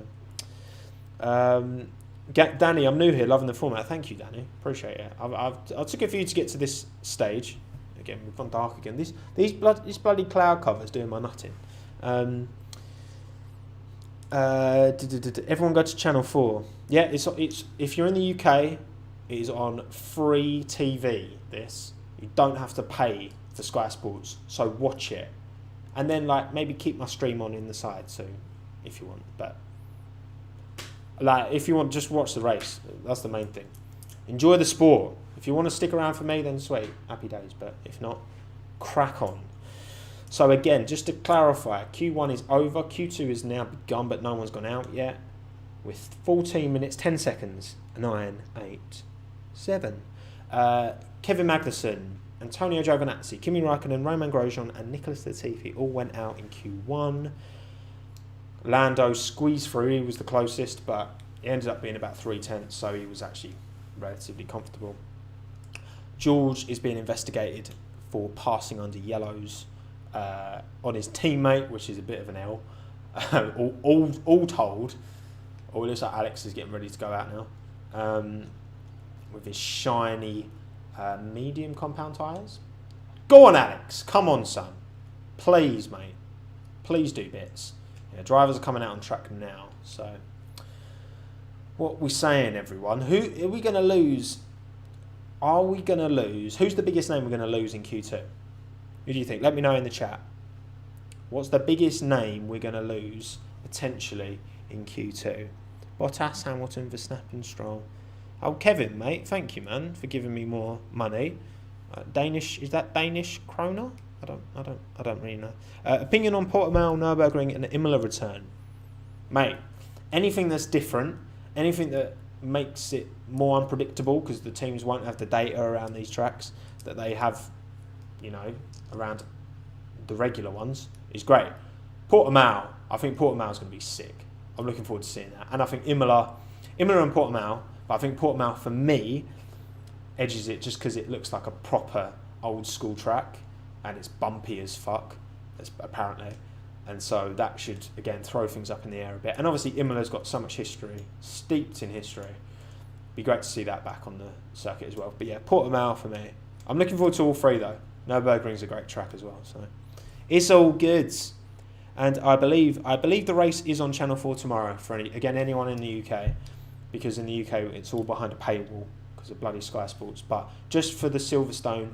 Danny, I'm new here, loving the format. Thank you, Danny, appreciate it. I took it for you to get to this stage. Again, we've gone dark again. These bloody cloud covers doing my nutting. Everyone go to channel 4. Yeah, it's if you're in the UK, It is on free TV, this. You don't have to pay for Sky Sports, so watch it. And then, like, maybe keep my stream on in the side soon, if you want. But, like, if you want, just watch the race. That's the main thing. Enjoy the sport. If you want to stick around for me, then sweet. Happy days. But if not, crack on. So, again, just to clarify, Q1 is over. Q2 is now begun, but no one's gone out yet. With 14 minutes, 10 seconds. 9, 8, 7. Kevin Magnussen, Antonio Giovinazzi, Kimi Raikkonen, Romain Grosjean and Nicholas Latifi all went out in Q1. Lando squeezed through, he was the closest, but it ended up being about 3/10, so he was actually relatively comfortable. George is being investigated for passing under yellows on his teammate, which is a bit of an L. all told. Oh, it looks like Alex is getting ready to go out now. With his shiny medium compound tyres. Go on, Alex. Come on, son. Please, mate. Please do bits. Yeah, drivers are coming out on track now. So, what are we saying, everyone? Who are we going to lose? Are we going to lose? Who's the biggest name we're going to lose in Q2? Who do you think? Let me know in the chat. What's the biggest name we're going to lose, potentially, in Q2? Bottas, Hamilton, Verstappen, Stroll. Oh, Kevin, mate, thank you, man, for giving me more money. Danish, is that Danish kroner? I don't really know. Opinion on Portimao, Nürburgring, and Imola return, mate. Anything that's different, anything that makes it more unpredictable, because the teams won't have the data around these tracks that they have, you know, around the regular ones, is great. Portimao, I think Portimao is going to be sick. I'm looking forward to seeing that, and I think Imola and Portimao. But I think Portimao, for me, edges it just because it looks like a proper old school track and it's bumpy as fuck, apparently. And so that should, again, throw things up in the air a bit. And obviously Imola's got so much history, steeped in history. Be great to see that back on the circuit as well. But yeah, Portimao for me. I'm looking forward to all three, though. Nürburgring's a great track as well. So it's all good. And I believe the race is on Channel 4 tomorrow for, anyone in the UK. Because in the UK it's all behind a paywall because of bloody Sky Sports. But just for the Silverstone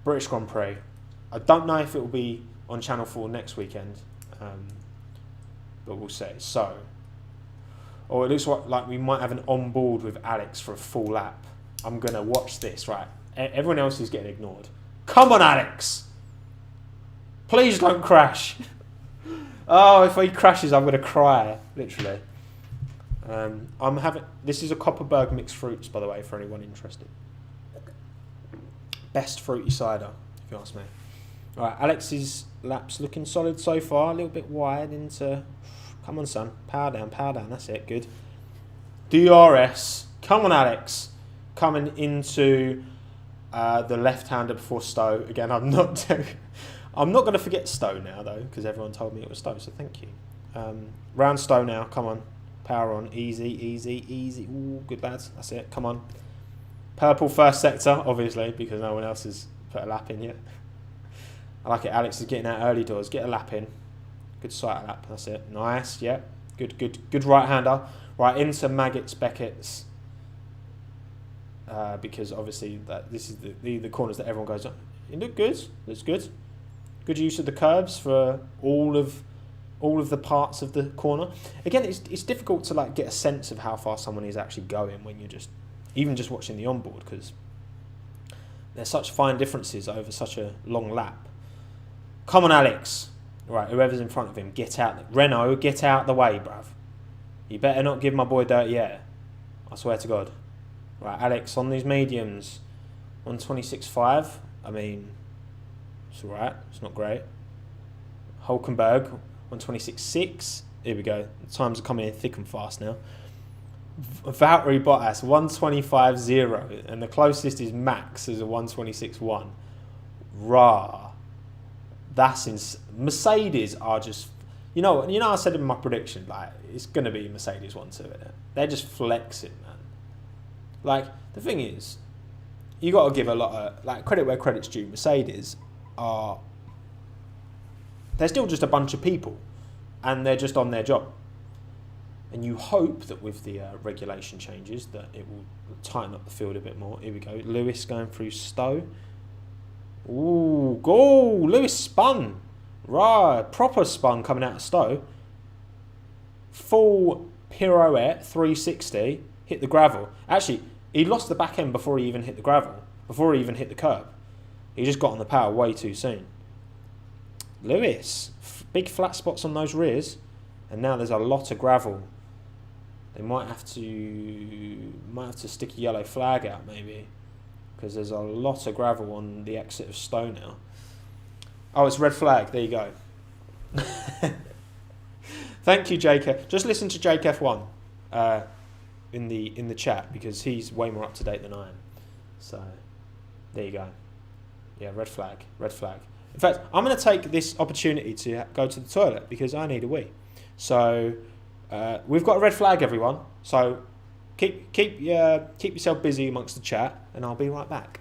British Grand Prix, I don't know if it will be on Channel 4 next weekend, but we'll see. So, it looks like we might have an on board with Alex for a full lap. I'm going to watch this, right? Everyone else is getting ignored. Come on, Alex! Please don't crash. Oh, if he crashes, I'm going to cry, literally. This is a Copperberg mixed fruits, by the way, for anyone interested. Best fruity cider, if you ask me. All right, Alex's lap's looking solid so far. A little bit wide into. Come on, son. Power down. That's it. Good. DRS. Come on, Alex. Coming into the left-hander before Stowe. Again, I'm not going to forget Stowe now, though, because everyone told me it was Stowe, so thank you. Round Stowe now. Come on. Power on. Easy. Ooh, good lads. That's it. Come on. Purple first sector, obviously, because no one else has put a lap in yet. I like it. Alex is getting out early doors. Get a lap in. Good sight lap. That's it. Nice. Yeah. Good right-hander. Right into Maggots, Beckett's. Because obviously this is the corners that everyone goes on. It looked good. Looks good. Good use of the curbs for all of the parts of the corner. Again, it's difficult to like get a sense of how far someone is actually going when you're just watching the onboard, because there's such fine differences over such a long lap. Come on, Alex. Right, whoever's in front of him, get out. Renault, get out the way, bruv. You better not give my boy dirty air. I swear to God. Right, Alex, on these mediums, 126.5. I mean, it's all right. It's not great. Hulkenberg, 126.6. Here we go. The times are coming in thick and fast now. Valtteri Bottas, 125.0. And the closest is Max, is a 126.1. Rah. That's Mercedes are just, you know, I said in my prediction, like, it's going to be Mercedes 1-2, isn't it? They're just flexing, man. Like, the thing is, you got to give a lot of, like, credit where credit's due. Mercedes they're still just a bunch of people, and they're just on their job. And you hope that with the regulation changes that it will tighten up the field a bit more. Here we go. Lewis going through Stowe. Ooh, goal! Lewis spun. Right, proper spun coming out of Stowe. Full pirouette, 360, hit the gravel. Actually, he lost the back end before he even hit the gravel, before he even hit the curb. He just got on the power way too soon. Lewis, big flat spots on those rears, and now there's a lot of gravel. They might have to stick a yellow flag out maybe, because there's a lot of gravel on the exit of Stowe now. Oh, it's red flag. There you go. Thank you, JKF. Just listen to JKF1 in the chat, because he's way more up to date than I am. So there you go. Yeah, red flag. Red flag. In fact, I'm going to take this opportunity to go to the toilet because I need a wee. So we've got a red flag, everyone. So keep yourself busy amongst the chat, and I'll be right back.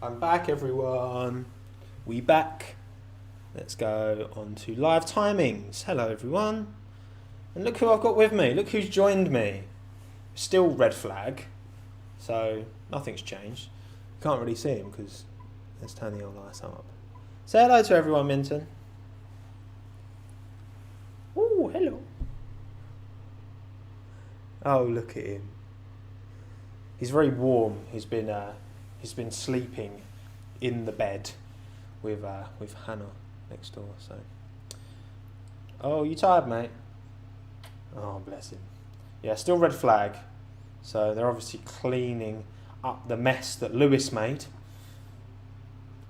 I'm back, everyone. We back. Let's go on to live timings. Hello, everyone. And look who I've got with me. Look who's joined me. Still red flag. So nothing's changed. You can't really see him because let's turn the old lights up. Say hello to everyone, Minton. Oh, hello. Oh, look at him. He's very warm. He's been sleeping in the bed with Hannah next door. So, oh, you tired, mate? Oh, bless him. Yeah, still red flag. So they're obviously cleaning up the mess that Lewis made.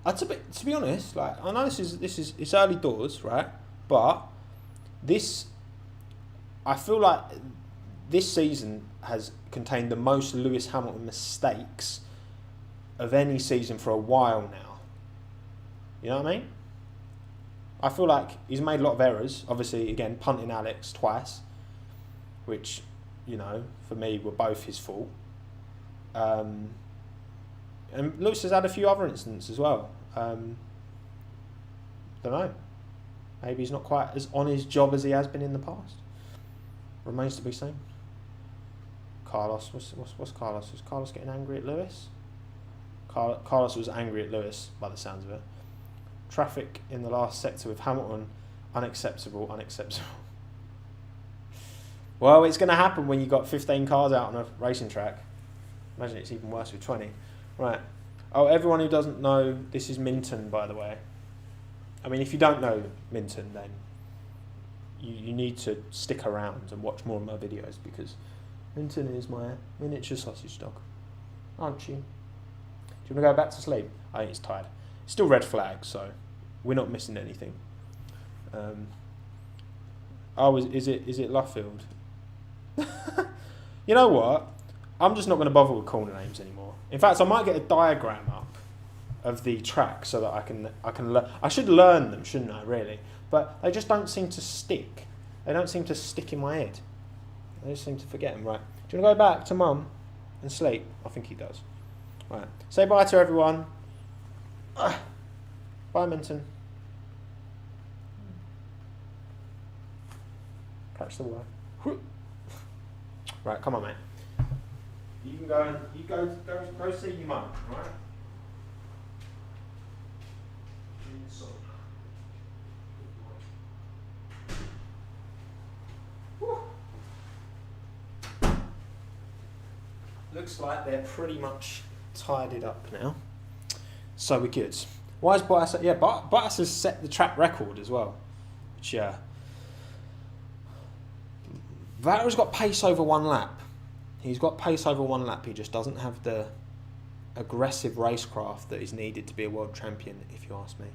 To be honest, like I know this is it's early doors, right? But I feel like this season has contained the most Lewis Hamilton mistakes of any season for a while now. You know what I mean? I feel like he's made a lot of errors. Obviously, again, punting Alex twice, which, you know, for me were both his fault. And Lewis has had a few other incidents as well. Don't know. Maybe he's not quite as on his job as he has been in the past. Remains to be seen. Carlos, what's Carlos? Was Carlos getting angry at Lewis? Carlos was angry at Lewis by the sounds of it. Traffic in the last sector with Hamilton, unacceptable. Well, it's going to happen when you've got 15 cars out on a racing track. Imagine it's even worse with 20. Right. Oh, everyone who doesn't know, this is Minton, by the way. I mean, if you don't know Minton, then you need to stick around and watch more of my videos, because Minton is my miniature sausage dog. Aren't you? Do you want to go back to sleep? I think he's tired. Still red flag, so we're not missing anything. Is it Luffield? You know what? I'm just not going to bother with corner names anymore. In fact, I might get a diagram up of the track so that I can learn. I should learn them, shouldn't I? Really, but they just don't seem to stick. They don't seem to stick in my head. I just seem to forget them. Right? Do you want to go back to Mum and sleep. I think he does. Right. Say bye to everyone. Bye, Minton. Catch the wire. Right, come on, mate. You can go and go see your mum, right? Looks like they're pretty much tidied up now. So we're good. Why is Bottas? Yeah, Bottas has set the track record as well. Which, yeah. Valtteri's got pace over one lap. He's got pace over one lap. He just doesn't have the aggressive racecraft that is needed to be a world champion, if you ask me.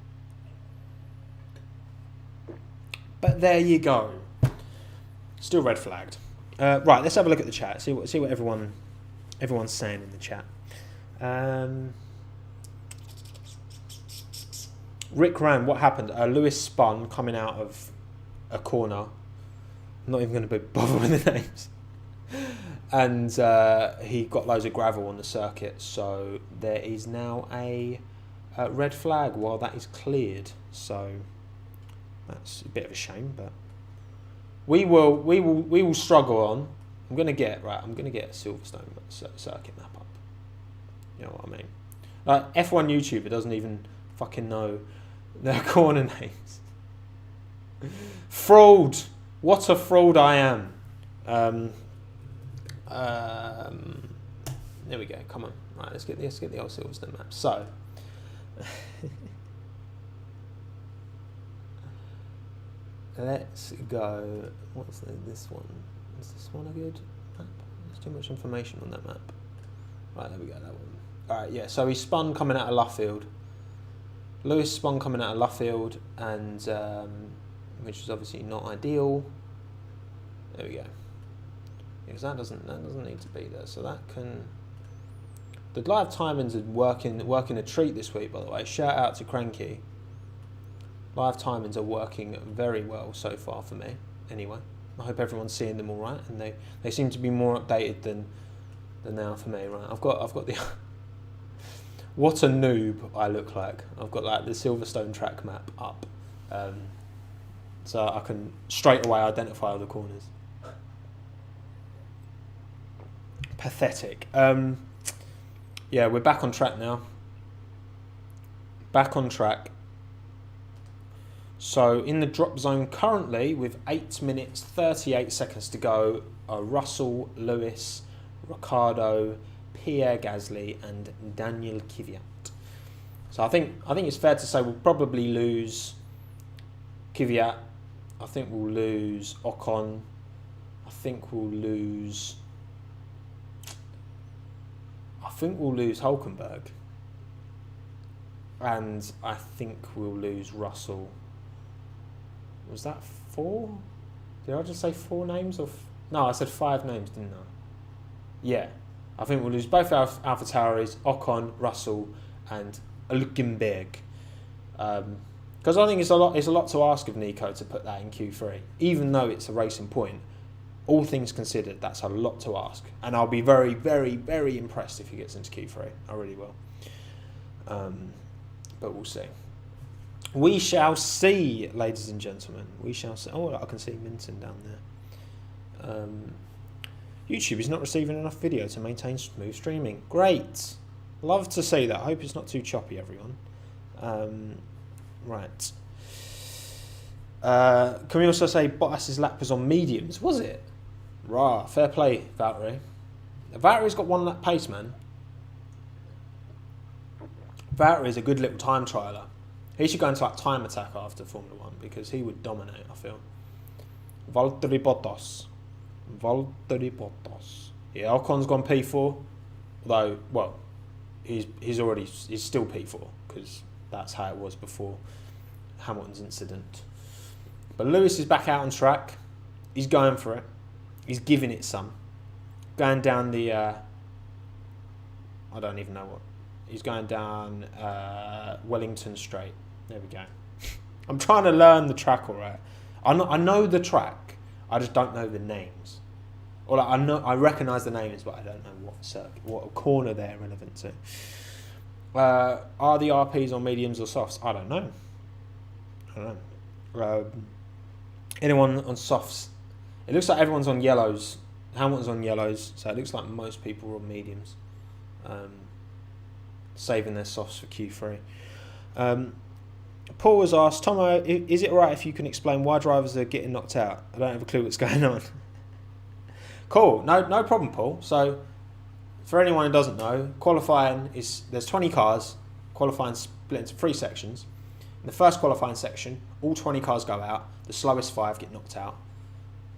But there you go. Still red flagged. Right, let's have a look at the chat. See what everyone's saying in the chat. Rick ran. What happened? Lewis spun coming out of a corner. I'm not even going to bother with the names. And he got loads of gravel on the circuit, so there is now a red flag while that is cleared. So that's a bit of a shame, but we will struggle on. I'm gonna get a Silverstone circuit map up. You know what I mean? Like F1 YouTuber doesn't even fucking know their corner names. Fraud. What a fraud I am. There we go. Come on. Right, let's get the old Silverstone map. So, let's go. What's this one? Is this one a good map? There's too much information on that map. Right, there we go. That one. All right, yeah. So he spun coming out of Luffield. Lewis spun coming out of Luffield, and which is obviously not ideal. There we go. Because that doesn't need to be there. So that can. The live timings are working a treat this week, by the way. Shout out to Cranky. Live timings are working very well so far for me. Anyway, I hope everyone's seeing them all right, and they seem to be more updated than now for me. Right, I've got the. What a noob I look like. I've got like the Silverstone track map up, so I can straight away identify all the corners. Pathetic. Yeah, we're back on track now. Back on track. So in the drop zone currently, with 8 minutes 38 seconds to go, are Russell, Lewis, Ricciardo, Pierre Gasly, and Daniel Kvyat. So I think it's fair to say we'll probably lose Kvyat. I think we'll lose Ocon. I think we'll lose Hulkenberg. And I think we'll lose Russell. Was that 4? Did I just say 4 names? No, I said 5 names, didn't I? Yeah. I think we'll lose both AlphaTauris, Ocon, Russell, and Hulkenberg. Because I think it's a lot to ask of Nico to put that in Q3. Even though it's a racing point, all things considered, that's a lot to ask. And I'll be very, very, very impressed if he gets into Q3. I really will. But we'll see. We shall see, ladies and gentlemen. We shall see. Oh, I can see Minton down there. YouTube is not receiving enough video to maintain smooth streaming. Great. Love to see that. I hope it's not too choppy, everyone. Right. Can we also say Bottas's lap was on mediums? Was it? Rah. Fair play, Valtteri. Valtteri's got 1 lap pace, man. Valtteri's a good little time trialer. He should go into like time attack after Formula 1 because he would dominate, I feel. Valtteri Bottas. Yeah, Ocon's gone P4. Although, well, he's still P4 because that's how it was before Hamilton's incident. But Lewis is back out on track. He's going for it. He's giving it some. Going down the... I don't even know what. He's going down Wellington Straight. There we go. I'm trying to learn the track all right. I know the track. I just don't know the names Or like, I recognise the names, but I don't know what corner they're relevant to. Are the RPs on mediums or softs? I don't know. Anyone on softs? It looks like everyone's on yellows. Hamilton's on yellows, so it looks like most people are on mediums. Saving their softs for Q3. Paul has asked, Tommo, is it right if you can explain why drivers are getting knocked out? I don't have a clue what's going on. Cool, no problem, Paul. So, for anyone who doesn't know, qualifying there's 20 cars. Qualifying split into 3 sections. In the first qualifying section, all 20 cars go out. The slowest 5 get knocked out.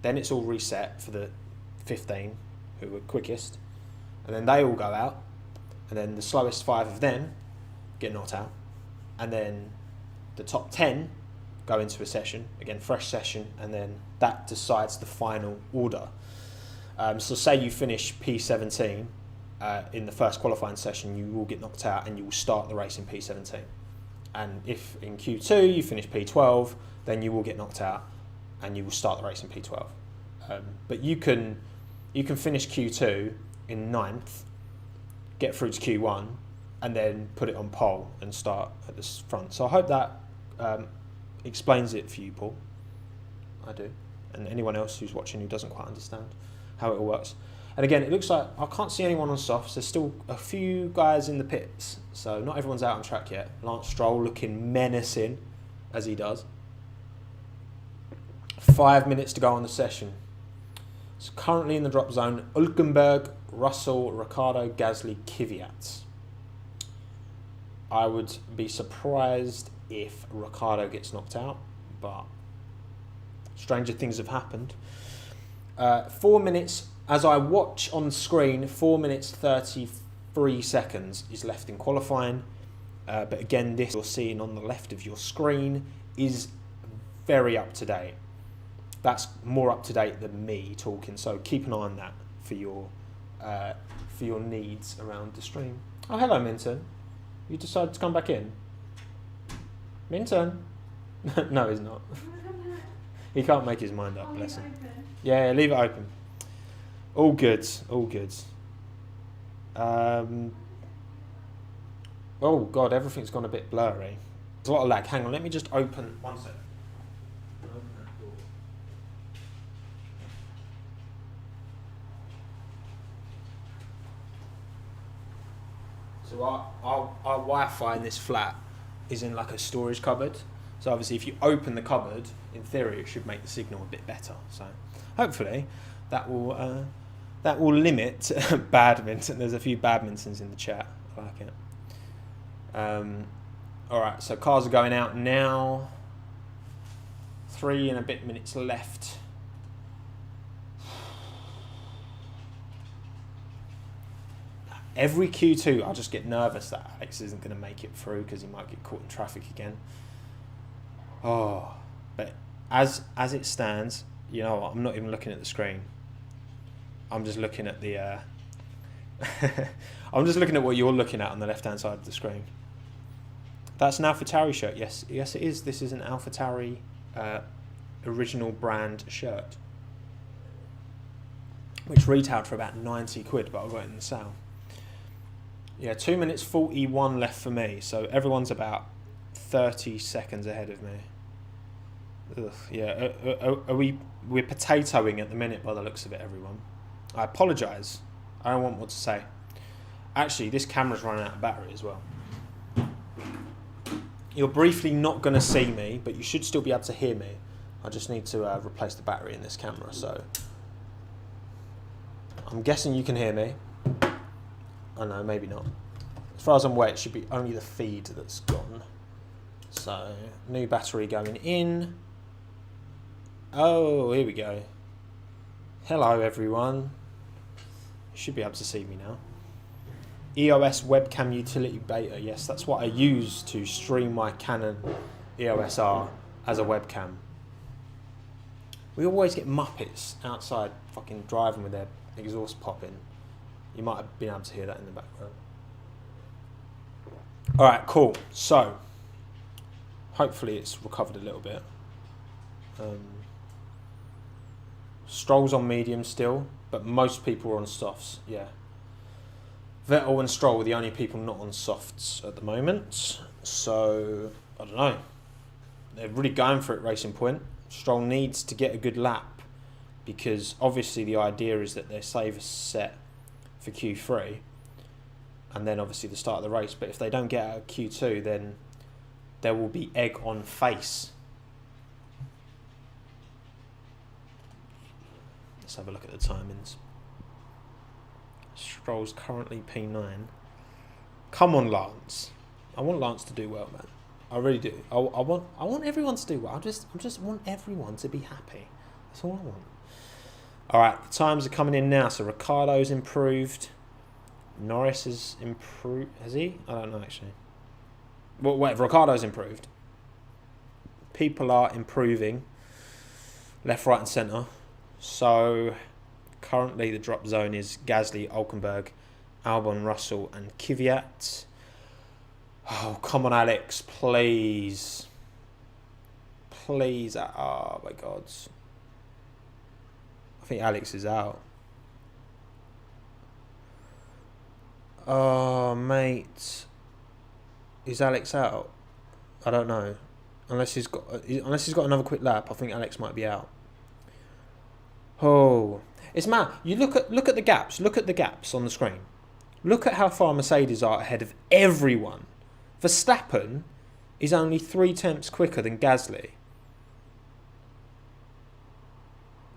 Then it's all reset for the 15 who were quickest, and then they all go out, and then the slowest 5 of them get knocked out, and then the top 10 go into a session, again fresh session, and then that decides the final order. So say you finish P17 in the first qualifying session, you will get knocked out and you will start the race in P17. And if in Q2 you finish P12, then you will get knocked out and you will start the race in P12. But you can finish Q2 in 9th, get through to Q1, and then put it on pole and start at the front. So I hope that explains it for you, Paul. I do. And anyone else who's watching who doesn't quite understand how it all works. And again, it looks like I can't see anyone on softs. There's still a few guys in the pits, so not everyone's out on track yet. Lance Stroll looking menacing, as he does. 5 minutes to go on the session. So currently in the drop zone, Hülkenberg, Russell, Ricciardo, Gasly, Kvyat. I would be surprised if Ricciardo gets knocked out, but stranger things have happened. 4 minutes, as I watch on screen, 4 minutes 33 seconds is left in qualifying. But again, this you're seeing on the left of your screen is very up to date. That's more up to date than me talking, so keep an eye on that for your needs around the stream. Oh, hello, Minton. You decided to come back in? Minton? No, he's not. He can't make his mind up, bless him. Yeah, leave it open. All good, all good. Oh God, everything's gone a bit blurry. There's a lot of lag. Hang on, let me just open one second. So our Wi-Fi in this flat is in like a storage cupboard. So obviously if you open the cupboard, in theory it should make the signal a bit better. So hopefully that will limit badminton. There's a few badmintons in the chat. I like it. Alright, so cars are going out now. 3 and a bit minutes left. Every Q2, I just get nervous that Alex isn't going to make it through because he might get caught in traffic again. Oh, but as it stands, you know what? I'm not even looking at the screen. I'm just looking at the. I'm just looking at what you're looking at on the left-hand side of the screen. That's an AlphaTauri shirt. Yes, it is. This is an AlphaTauri original brand shirt, which retailed for about 90 quid, but I got it in the sale. Yeah, 2 minutes 41 left for me, so everyone's about 30 seconds ahead of me. Ugh, yeah, we're potatoing at the minute by the looks of it, everyone. I apologise. I don't want what to say. Actually, this camera's running out of battery as well. You're briefly not going to see me, but you should still be able to hear me. I just need to replace the battery in this camera, so I'm guessing you can hear me. Oh no, maybe not. As far as I'm aware, it should be only the feed that's gone. So, new battery going in. Oh, here we go. Hello everyone. You should be able to see me now. EOS webcam utility beta. Yes, that's what I use to stream my Canon EOS R as a webcam. We always get Muppets outside fucking driving with their exhaust popping. You might have been able to hear that in the background. Alright, cool. So, hopefully it's recovered a little bit. Stroll's on medium still. but most people were on softs. Yeah. Vettel and Stroll were the only people not on softs at the moment. So, I don't know. They're really going for it, Racing Point. Stroll needs to get a good lap because obviously the idea is that they save a set for Q3 and then obviously the start of the race. But if they don't get out of Q2, then there will be egg on face. Let's have a look at the timings. Stroll's currently P9. Come on, Lance. I want Lance to do well, man. I really do. I want everyone to do well. I just want everyone to be happy. That's all I want. All right, the times are coming in now. So Ricciardo's improved. Norris has improved. Has he? I don't know actually. Well, whatever. Ricciardo's improved. People are improving. Left, right, and centre. So currently the drop zone is Gasly, Hülkenberg, Albon, Russell, and Kvyat. Oh, come on, Alex, please. Please. Oh, my God. I think Alex is out. Oh, mate. Is Alex out? I don't know. Unless he's got another quick lap, I think Alex might be out. Oh, it's mad. You look at the gaps. Look at the gaps on the screen. Look at how far Mercedes are ahead of everyone. Verstappen is only 0.3 quicker than Gasly.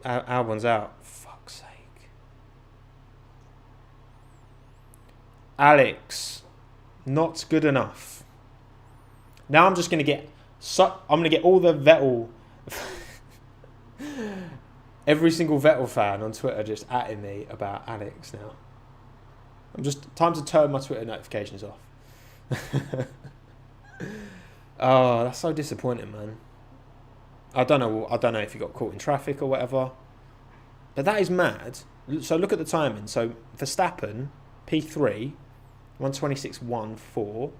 Albon's out. Fuck's sake. Alex, not good enough. Now I'm just going to get... I'm going to get all the Vettel... every single Vettel fan on Twitter just atting me about Alex now. Time to turn my Twitter notifications off. Oh, that's so disappointing, man. I don't know if he got caught in traffic or whatever. But that is mad. So look at the timing. So Verstappen, P3, 126.14.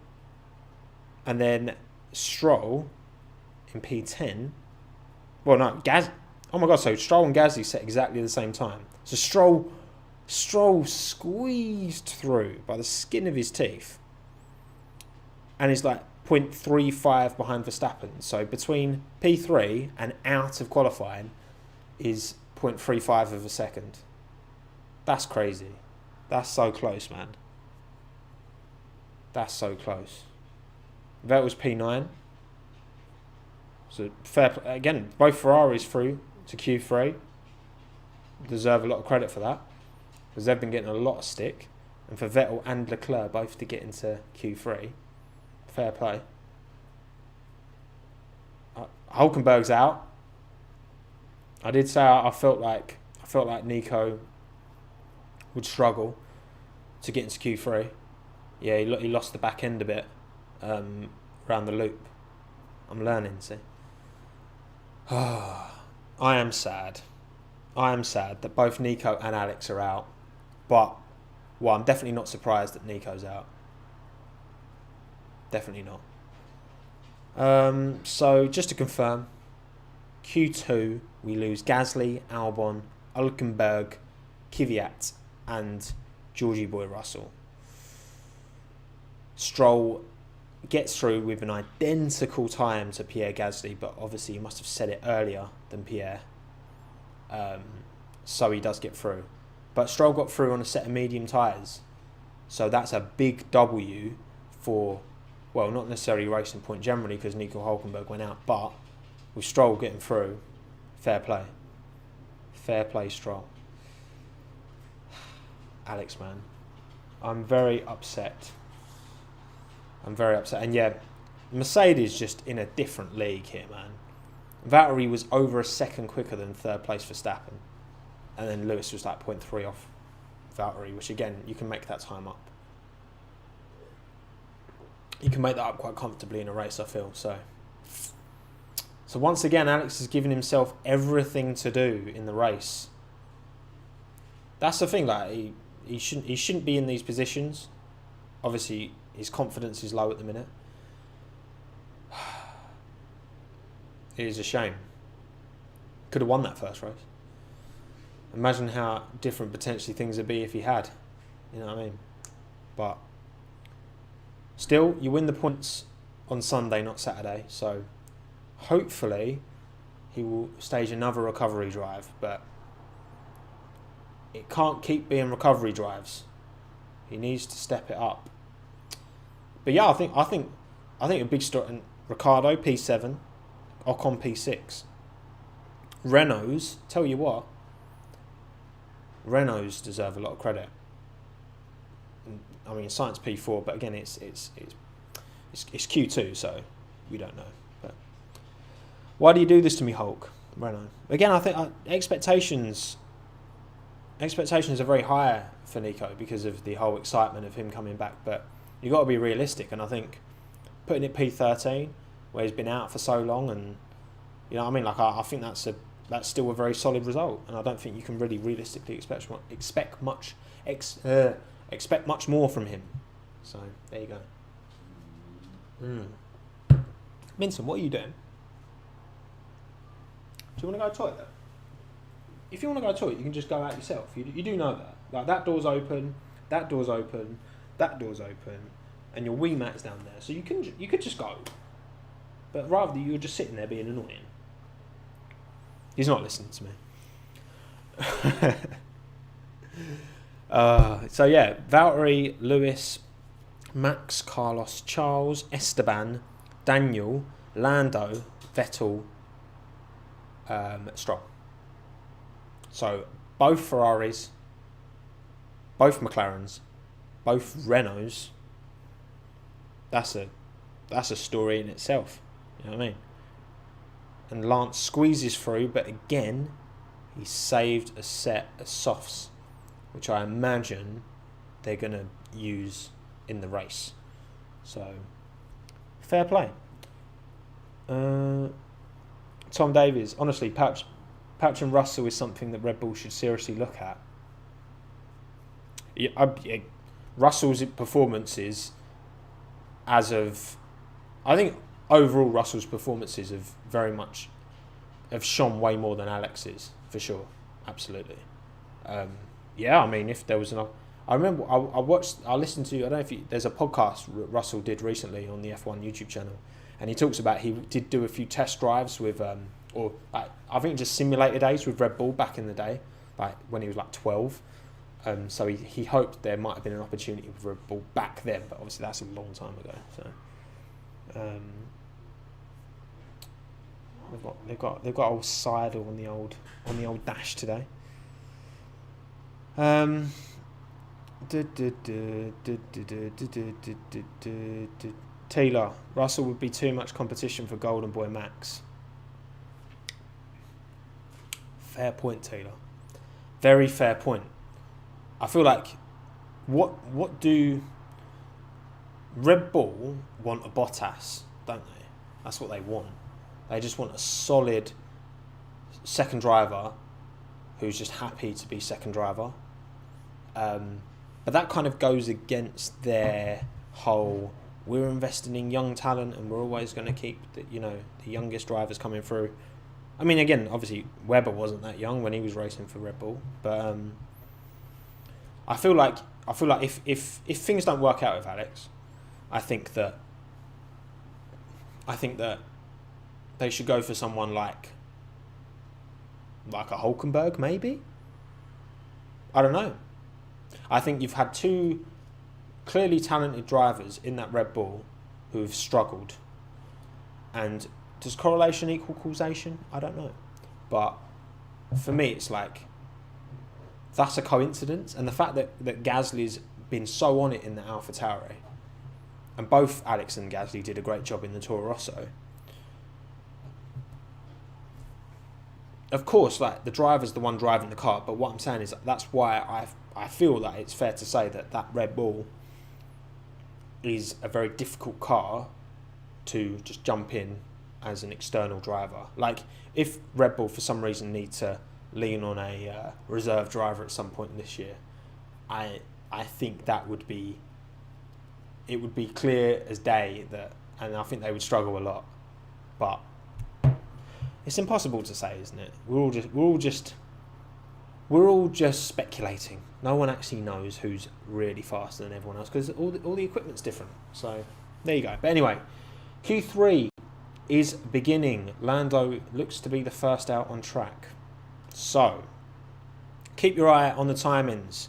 And then Stroll in P10. Well, no, oh my God, so Stroll and Gasly set exactly the same time. So Stroll squeezed through by the skin of his teeth. And he's like 0.35 behind Verstappen. So between P3 and out of qualifying is 0.35 of a second. That's crazy. That's so close, man. That's so close. Vettel's P9. So fair play. Again, both Ferraris through to Q3. Deserve a lot of credit for that. Because they've been getting a lot of stick. And for Vettel and Leclerc both to get into Q3. Fair play. Hülkenberg's out. I did say I felt like Nico would struggle to get into Q3. Yeah, he lost the back end a bit around the loop. I'm learning, see. I am sad. I am sad that both Nico and Alex are out. But, well, I'm definitely not surprised that Nico's out. Definitely not. So, just to confirm, Q2, we lose Gasly, Albon, Hülkenberg, Kvyat, and Georgie Boy Russell. Stroll gets through with an identical time to Pierre Gasly, but obviously he must have said it earlier than Pierre. So he does get through. But Stroll got through on a set of medium tyres. So that's a big W for, well, not necessarily Racing Point generally because Nico Hülkenberg went out, but with Stroll getting through, fair play. Fair play, Stroll. Alex, man. I'm very upset. And yeah, Mercedes just in a different league here, man. Valtteri was over a second quicker than third place for Verstappen. And then Lewis was like 0.3 off Valtteri, which again, you can make that time up. You can make that up quite comfortably in a race, I feel. So once again, Alex has given himself everything to do in the race. That's the thing, like he shouldn't be in these positions. Obviously, his confidence is low at the minute. It is a shame. Could have won that first race. Imagine how different potentially things would be if he had. You know what I mean? But still, you win the points on Sunday, not Saturday. So hopefully he will stage another recovery drive. But it can't keep being recovery drives. He needs to step it up. But yeah, I think a big story. Ricardo P7, Ocon P6. Renaults, tell you what, Renaults deserve a lot of credit. I mean, Science P4, but again, it's Q2, so we don't know. But why do you do this to me, Hulk? Renault. Again, I think expectations are very high for Nico because of the whole excitement of him coming back. But you've got to be realistic, and I think putting it P13, where he's been out for so long, and you know what I mean, like I think that's still a very solid result, and I don't think you can really realistically expect much more from him. So there you go. Vincent, what are you doing? Do you want to go to the toilet? If you want to go to the toilet, you can just go out yourself. You do know that. Like that door's open, that door's open, that door's open, and your wee mat's down there. So you could just go. But rather you're just sitting there being annoying. He's not listening to me. So yeah, Valtteri, Lewis, Max, Carlos, Charles, Esteban, Daniel, Lando, Vettel, Stroll. So both Ferraris, both McLarens, both Renaults. That's a story in itself. You know what I mean? And Lance squeezes through, but again, he saved a set of softs, which I imagine they're going to use in the race. So, fair play. Tom Davies, honestly, Pouch and Russell is something that Red Bull should seriously look at. Russell's performances, I think overall Russell's performances have shone way more than Alex's, for sure, absolutely. I mean, if there was I remember I listened to, I don't know if there's a podcast Russell did recently on the F1 YouTube channel, and he talks about he did do a few test drives with, I think just simulator days with Red Bull back in the day, like when he was like 12. So he hoped there might have been an opportunity with Red Bull back then, but obviously that's a long time ago. So they've got old Seidel on the old dash today. Taylor, Russell would be too much competition for Golden Boy Max. Fair point, Taylor. Very fair point. I feel like what do Red Bull want? A Bottas, don't they? That's what they want. They just want a solid second driver who's just happy to be second driver. But that kind of goes against their whole, we're investing in young talent and we're always going to keep the youngest drivers coming through. I mean, again, obviously Webber wasn't that young when he was racing for Red Bull, but I feel like if things don't work out with Alex, I think that they should go for someone like a Hulkenberg, maybe. I don't know. I think you've had two clearly talented drivers in that Red Bull who have struggled. And does correlation equal causation? I don't know. But for me, it's like, that's a coincidence. And the fact that Gasly's been so on it in the AlphaTauri, and both Alex and Gasly did a great job in the Toro Rosso. Of course, like, the driver's the one driving the car, but what I'm saying is that's why I feel that it's fair to say that Red Bull is a very difficult car to just jump in as an external driver. Like, if Red Bull for some reason need to lean on a reserve driver at some point this year, I think it would be clear as day that, and I think they would struggle a lot. But it's impossible to say, isn't it? We're all just we're all just speculating. No one actually knows who's really faster than everyone else because all the equipment's different. So there you go. But anyway, Q3 is beginning. Lando looks to be the first out on track. So keep your eye on the timings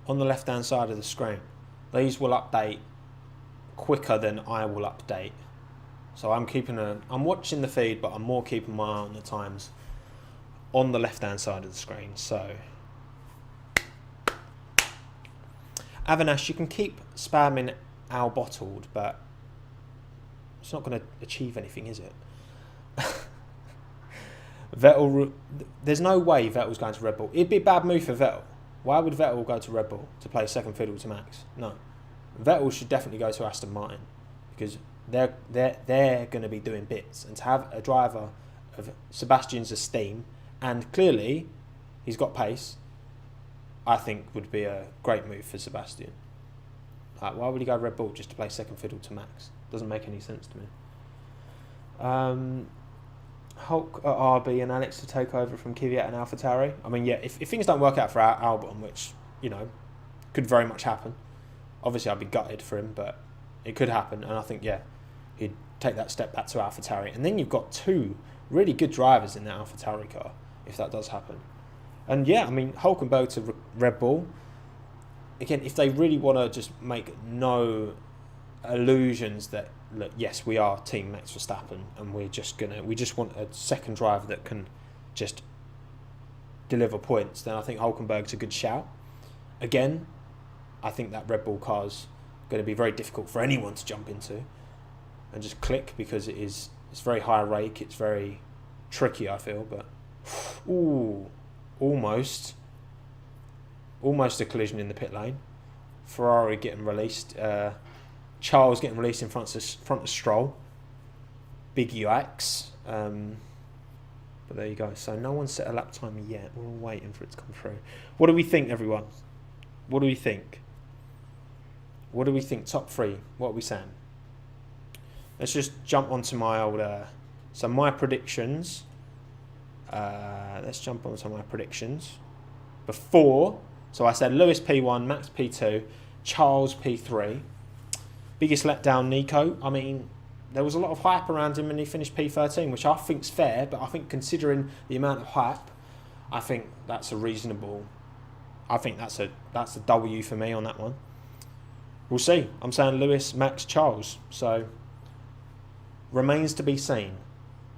on the left-hand side of the screen. These will update quicker than I will update. So I'm watching the feed, but I'm more keeping my eye on the times on the left-hand side of the screen. So Avinash, you can keep spamming Al Bottled, but it's not going to achieve anything, is it? Vettel, there's no way Vettel's going to Red Bull. It'd be a bad move for Vettel. Why would Vettel go to Red Bull to play second fiddle to Max? No. Vettel should definitely go to Aston Martin because they're going to be doing bits. And to have a driver of Sebastian's esteem, and clearly he's got pace, I think would be a great move for Sebastian. Like, why would he go Red Bull just to play second fiddle to Max? Doesn't make any sense to me. Hulk at RB and Alex to take over from Kvyat and AlphaTauri. I mean, yeah, if things don't work out for Albon, which, you know, could very much happen. Obviously, I'd be gutted for him, but it could happen. And I think, yeah, he'd take that step back to AlphaTauri. And then you've got two really good drivers in that AlphaTauri car, if that does happen. And yeah, I mean, Hulkenberg to Red Bull. Again, if they really want to just make no illusions that, look, yes, we are Team Max Verstappen, and we just want a second driver that can just deliver points, then I think Hulkenberg's a good shout. Again, I think that Red Bull car's going to be very difficult for anyone to jump into and just click, because it's very high rake, it's very tricky, I feel. But ooh, almost a collision in the pit lane. Ferrari getting released. Charles getting released in front of Stroll. Big yikes. But there you go. So no one's set a lap time yet. We're all waiting for it to come through. What do we think, everyone? What do we think? What do we think? Top three. What are we saying? Let's just jump onto my old... so my predictions. Let's jump onto my predictions. Before... So I said Lewis P1, Max P2, Charles P3. Biggest letdown, Nico. I mean, there was a lot of hype around him and he finished P13, which I think's fair, but I think considering the amount of hype, I think that's a reasonable... I think that's a W for me on that one. We'll see. I'm saying Lewis, Max, Charles. So, remains to be seen.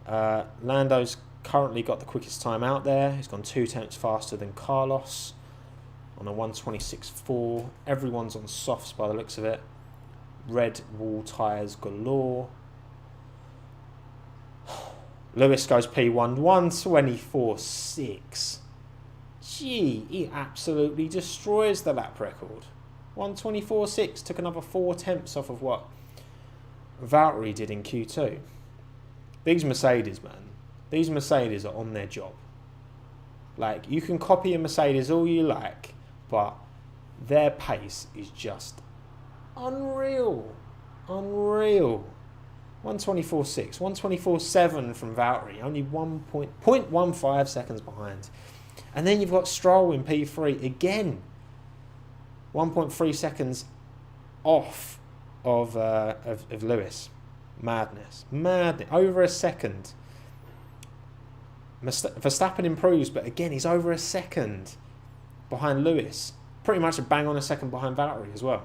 Lando's currently got the quickest time out there. He's gone 2 tenths faster than Carlos on a 1:26.4. Everyone's on softs by the looks of it. Red wall tyres galore. Lewis goes P1, 1:24.6. Gee, he absolutely destroys the lap record. 1:24.6, took another 4 tenths off of what Valtteri did in Q2. These Mercedes, man. These Mercedes are on their job. Like, you can copy a Mercedes all you like, but their pace is just unreal. Unreal. 1:24.6. 1:24.7 from Valtteri. Only 0.15 seconds behind. And then you've got Stroll in P3 again. 1.3 seconds off of Lewis. Madness. Over a second. Verstappen improves, but again, he's over a second behind Lewis. Pretty much a bang on a second behind Valtteri as well.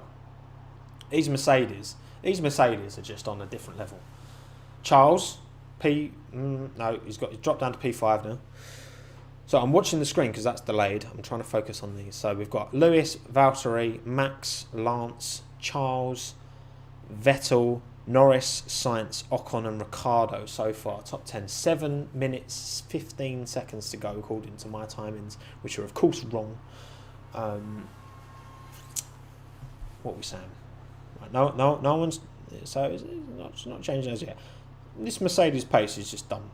These Mercedes are just on a different level. Charles, he's dropped down to P5 now. So I'm watching the screen because that's delayed. I'm trying to focus on these. So we've got Lewis, Valtteri, Max, Lance, Charles, Vettel, Norris, Sainz, Ocon and Ricciardo so far. Top 10. 7 minutes, 15 seconds to go according to my timings, which are of course wrong. What are we saying? Right, no one's... So it's not changing as yet. This Mercedes pace is just dumb.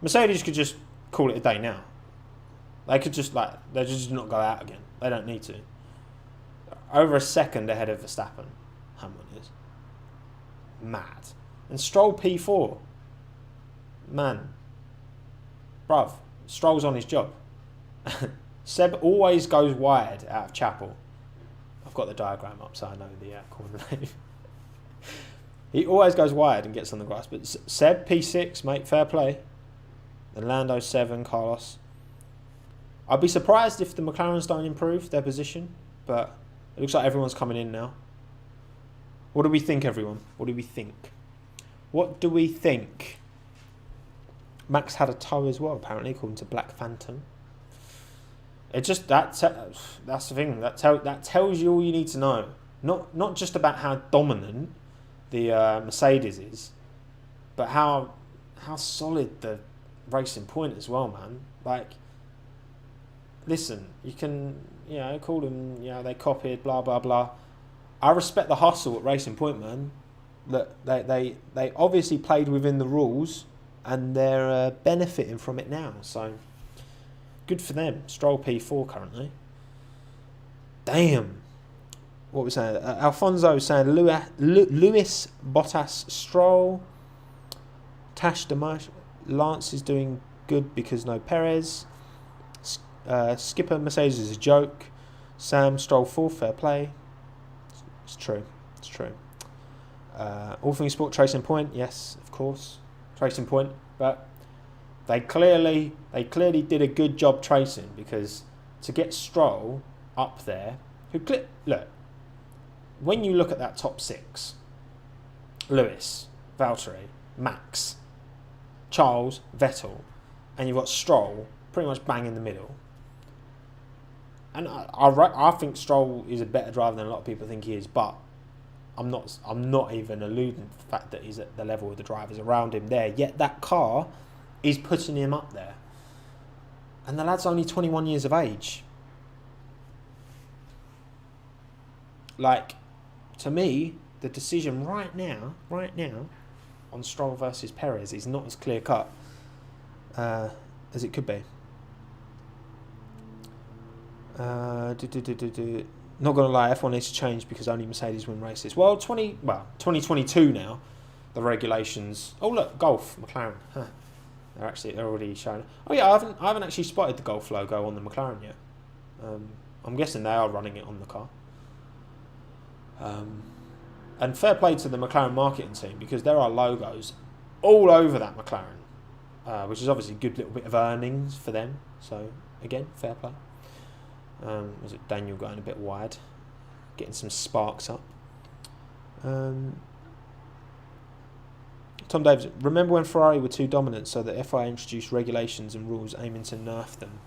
Mercedes could just call it a day now. They could just they just not go out again. They don't need to. Over a second ahead of Verstappen, Hamilton is. Mad. And Stroll P4. Man. Bruv, Stroll's on his job. Seb always goes wide out of Chapel. I've got the diagram up so I know the corner name. He always goes wide and gets on the grass. But Seb, P6, mate, fair play. Then Lando, 7, Carlos. I'd be surprised if the McLarens don't improve their position. But it looks like everyone's coming in now. What do we think, everyone? What do we think? What do we think? Max had a toe as well, apparently, according to Black Phantom. It just that's the thing. That tells you all you need to know. Not just about how dominant the Mercedes is, but how solid the Racing Point as well, man. Like, listen, you can call them they copied blah blah blah. I respect the hustle at Racing Point, man. Look, they obviously played within the rules, and they're benefiting from it now. So good for them. Stroll P4 currently. Damn. What we're saying? Alfonso saying Lewis, Bottas, Stroll, Tash Damash, Lance is doing good because no Perez. Skipper Mercedes is a joke. Sam Stroll 4th, fair play. It's true. It's true. All things sport, Racing Point, yes, of course, Racing Point, but they clearly did a good job tracing, because to get Stroll up there, look. When you look at that top 6, Lewis, Valtteri, Max, Charles, Vettel, and you've got Stroll pretty much bang in the middle. And I think Stroll is a better driver than a lot of people think he is, but I'm not even alluding to the fact that he's at the level of the drivers around him there. Yet that car is putting him up there. And the lad's only 21 years of age. Like, to me, the decision right now, on Stroll versus Perez is not as clear cut as it could be. Not gonna lie, F1 needs to change because only Mercedes win races. Well, 2022 now, the regulations. Oh look, Golf, McLaren. Huh. They're already showing. Oh yeah, I haven't actually spotted the Golf logo on the McLaren yet. I'm guessing they are running it on the car. And fair play to the McLaren marketing team, because there are logos all over that McLaren, which is obviously a good little bit of earnings for them. So again, fair play. Was it Daniel going a bit wide, getting some sparks up? Tom Davis, remember when Ferrari were too dominant, so the FIA introduced regulations and rules aiming to nerf them?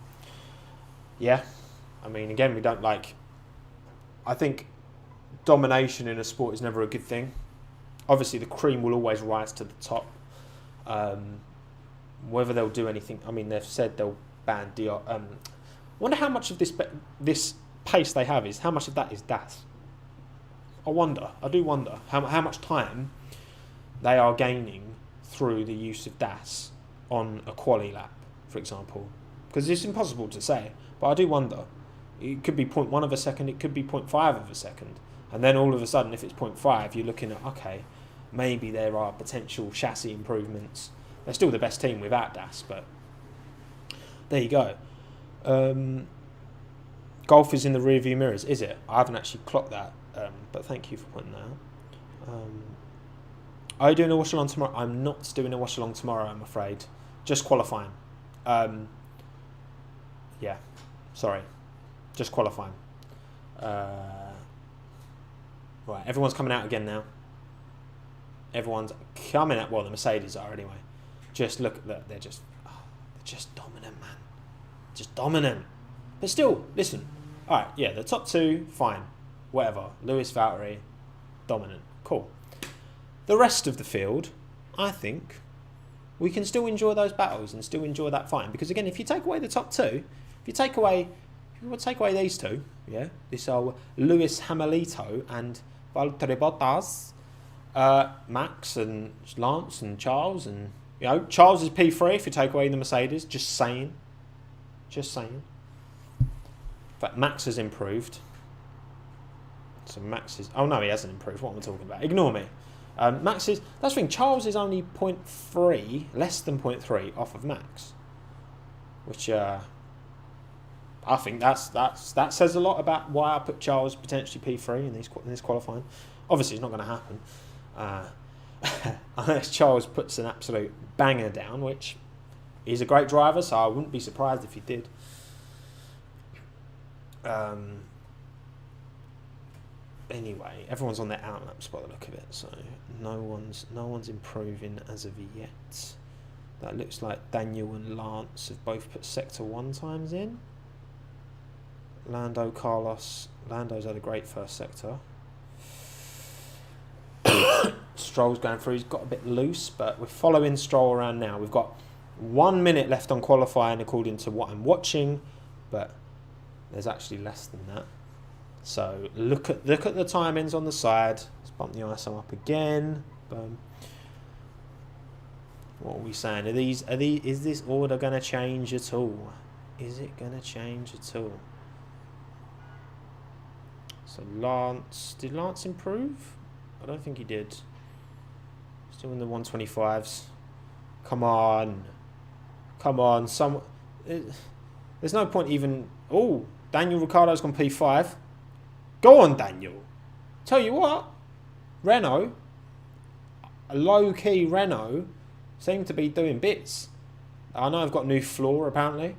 Yeah, I mean, again, we don't like. I think domination in a sport is never a good thing. Obviously, the cream will always rise to the top. Whether they'll do anything, I mean, they've said they'll ban DR. Wonder how much of this pace they have is, how much of that is DAS? I do wonder how much time they are gaining through the use of DAS on a quali lap, for example. Because it's impossible to say, but I do wonder. It could be 0.1 of a second, it could be 0.5 of a second. And then all of a sudden, if it's 0.5, you're looking at, okay, maybe there are potential chassis improvements. They're still the best team without DAS, but there you go. Golf is in the rear view mirrors, is it? I haven't actually clocked that, but thank you for pointing that out. Are you doing a wash along tomorrow? I'm not doing a wash along tomorrow, I'm afraid. Just qualifying. Yeah, sorry. Just qualifying. Right, everyone's coming out again now. Everyone's coming out. Well, the Mercedes are anyway. Just look at that. They're just dominant, man. Just dominant. But still, listen. All right, yeah, the top 2, fine. Whatever. Lewis, Valtteri, dominant. Cool. The rest of the field, I think, we can still enjoy those battles and still enjoy that fight. Because again, if you take away the top 2, if you take away these two, yeah, this old Lewis Hamilito and Valtteri Bottas, Max and Lance and Charles, and Charles is P3 if you take away the Mercedes. Just saying. In fact, Max has improved. So Max is. Oh no, he hasn't improved. What am I talking about? Ignore me. Max is. That's the thing. Charles is only 0.3, less than 0.3 off of Max, which I think that says a lot about why I put Charles potentially P3 in this qualifying. Obviously, it's not going to happen unless Charles puts an absolute banger down, which he's a great driver, so I wouldn't be surprised if he did. Anyway, everyone's on their outlaps by the look of it, so no one's improving as of yet. That looks like Daniel and Lance have both put sector 1 times in. Lando's had a great first sector. Stroll's going through. He's got a bit loose, but we're following Stroll around now. We've got 1 minute left on qualifying according to what I'm watching, but there's actually less than that. So look at the timings on the side. Let's bump the ISO up again. Boom. What are we saying? Is this order going to change at all? Is it going to change at all? So did Lance improve? I don't think he did. Still in the 125s. Come on. There's no point even... Oh, Daniel Ricciardo's gone P5. Go on, Daniel. Tell you what, Renault, a low-key Renault, seem to be doing bits. I know I've got new floor, apparently.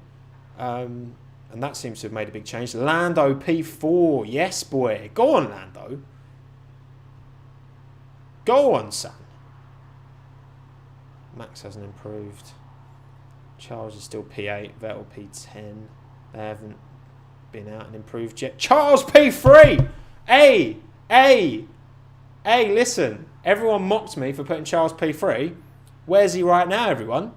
And that seems to have made a big change. Lando P4. Yes, boy. Go on, Lando. Go on, son. Max hasn't improved. Charles is still P8. Vettel P10. They haven't been out and improved yet. Charles P3! Hey, listen. Everyone mocked me for putting Charles P3. Where's he right now, everyone?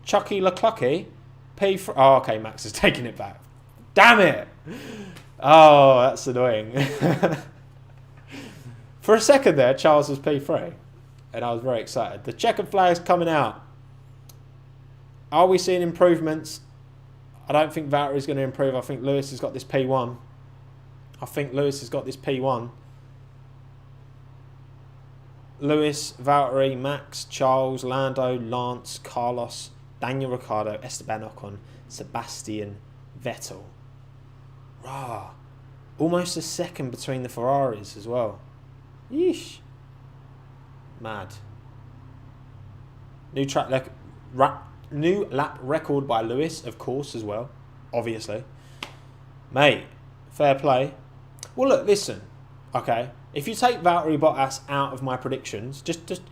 Chucky LeClucky. P3. Oh, okay, Max is taking it back. Damn it! Oh, that's annoying. For a second there, Charles was P3. And I was very excited. The checkered flag's coming out. Are we seeing improvements? I don't think Valtteri's going to improve. I think Lewis has got this P1. Lewis, Valtteri, Max, Charles, Lando, Lance, Carlos, Daniel Ricciardo, Esteban Ocon, Sebastian Vettel. Rah. Almost a second between the Ferraris as well. Yeesh. Mad. New lap record by Lewis, of course, as well. Obviously. Mate, fair play. Well, look, listen. Okay. If you take Valtteri Bottas out of my predictions, just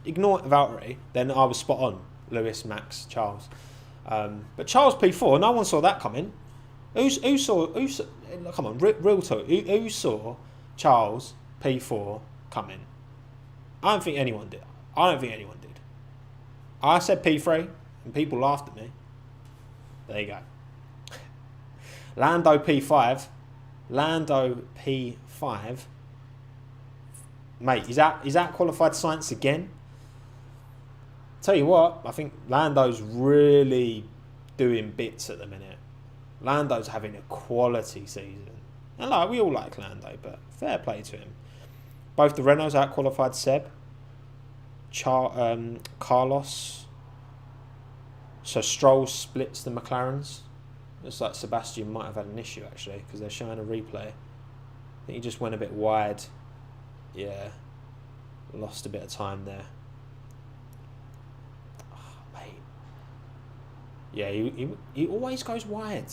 ignore Valtteri, then I was spot on. Lewis, Max, Charles. But Charles P4, no one saw that coming. Who saw come on, real talk. Who saw Charles P4 coming? I don't think anyone did. I said P3 and people laughed at me. There you go. Lando P5. Mate, is that qualified science again? Tell you what, I think Lando's really doing bits at the minute. Lando's having a quality season. And we all like Lando, but fair play to him. Both the Renaults out-qualified Seb. Carlos. So Stroll splits the McLarens. Looks like Sebastian might have had an issue, actually, because they're showing a replay. I think he just went a bit wide. Yeah. Lost a bit of time there. Oh, mate. Yeah, he always goes wide.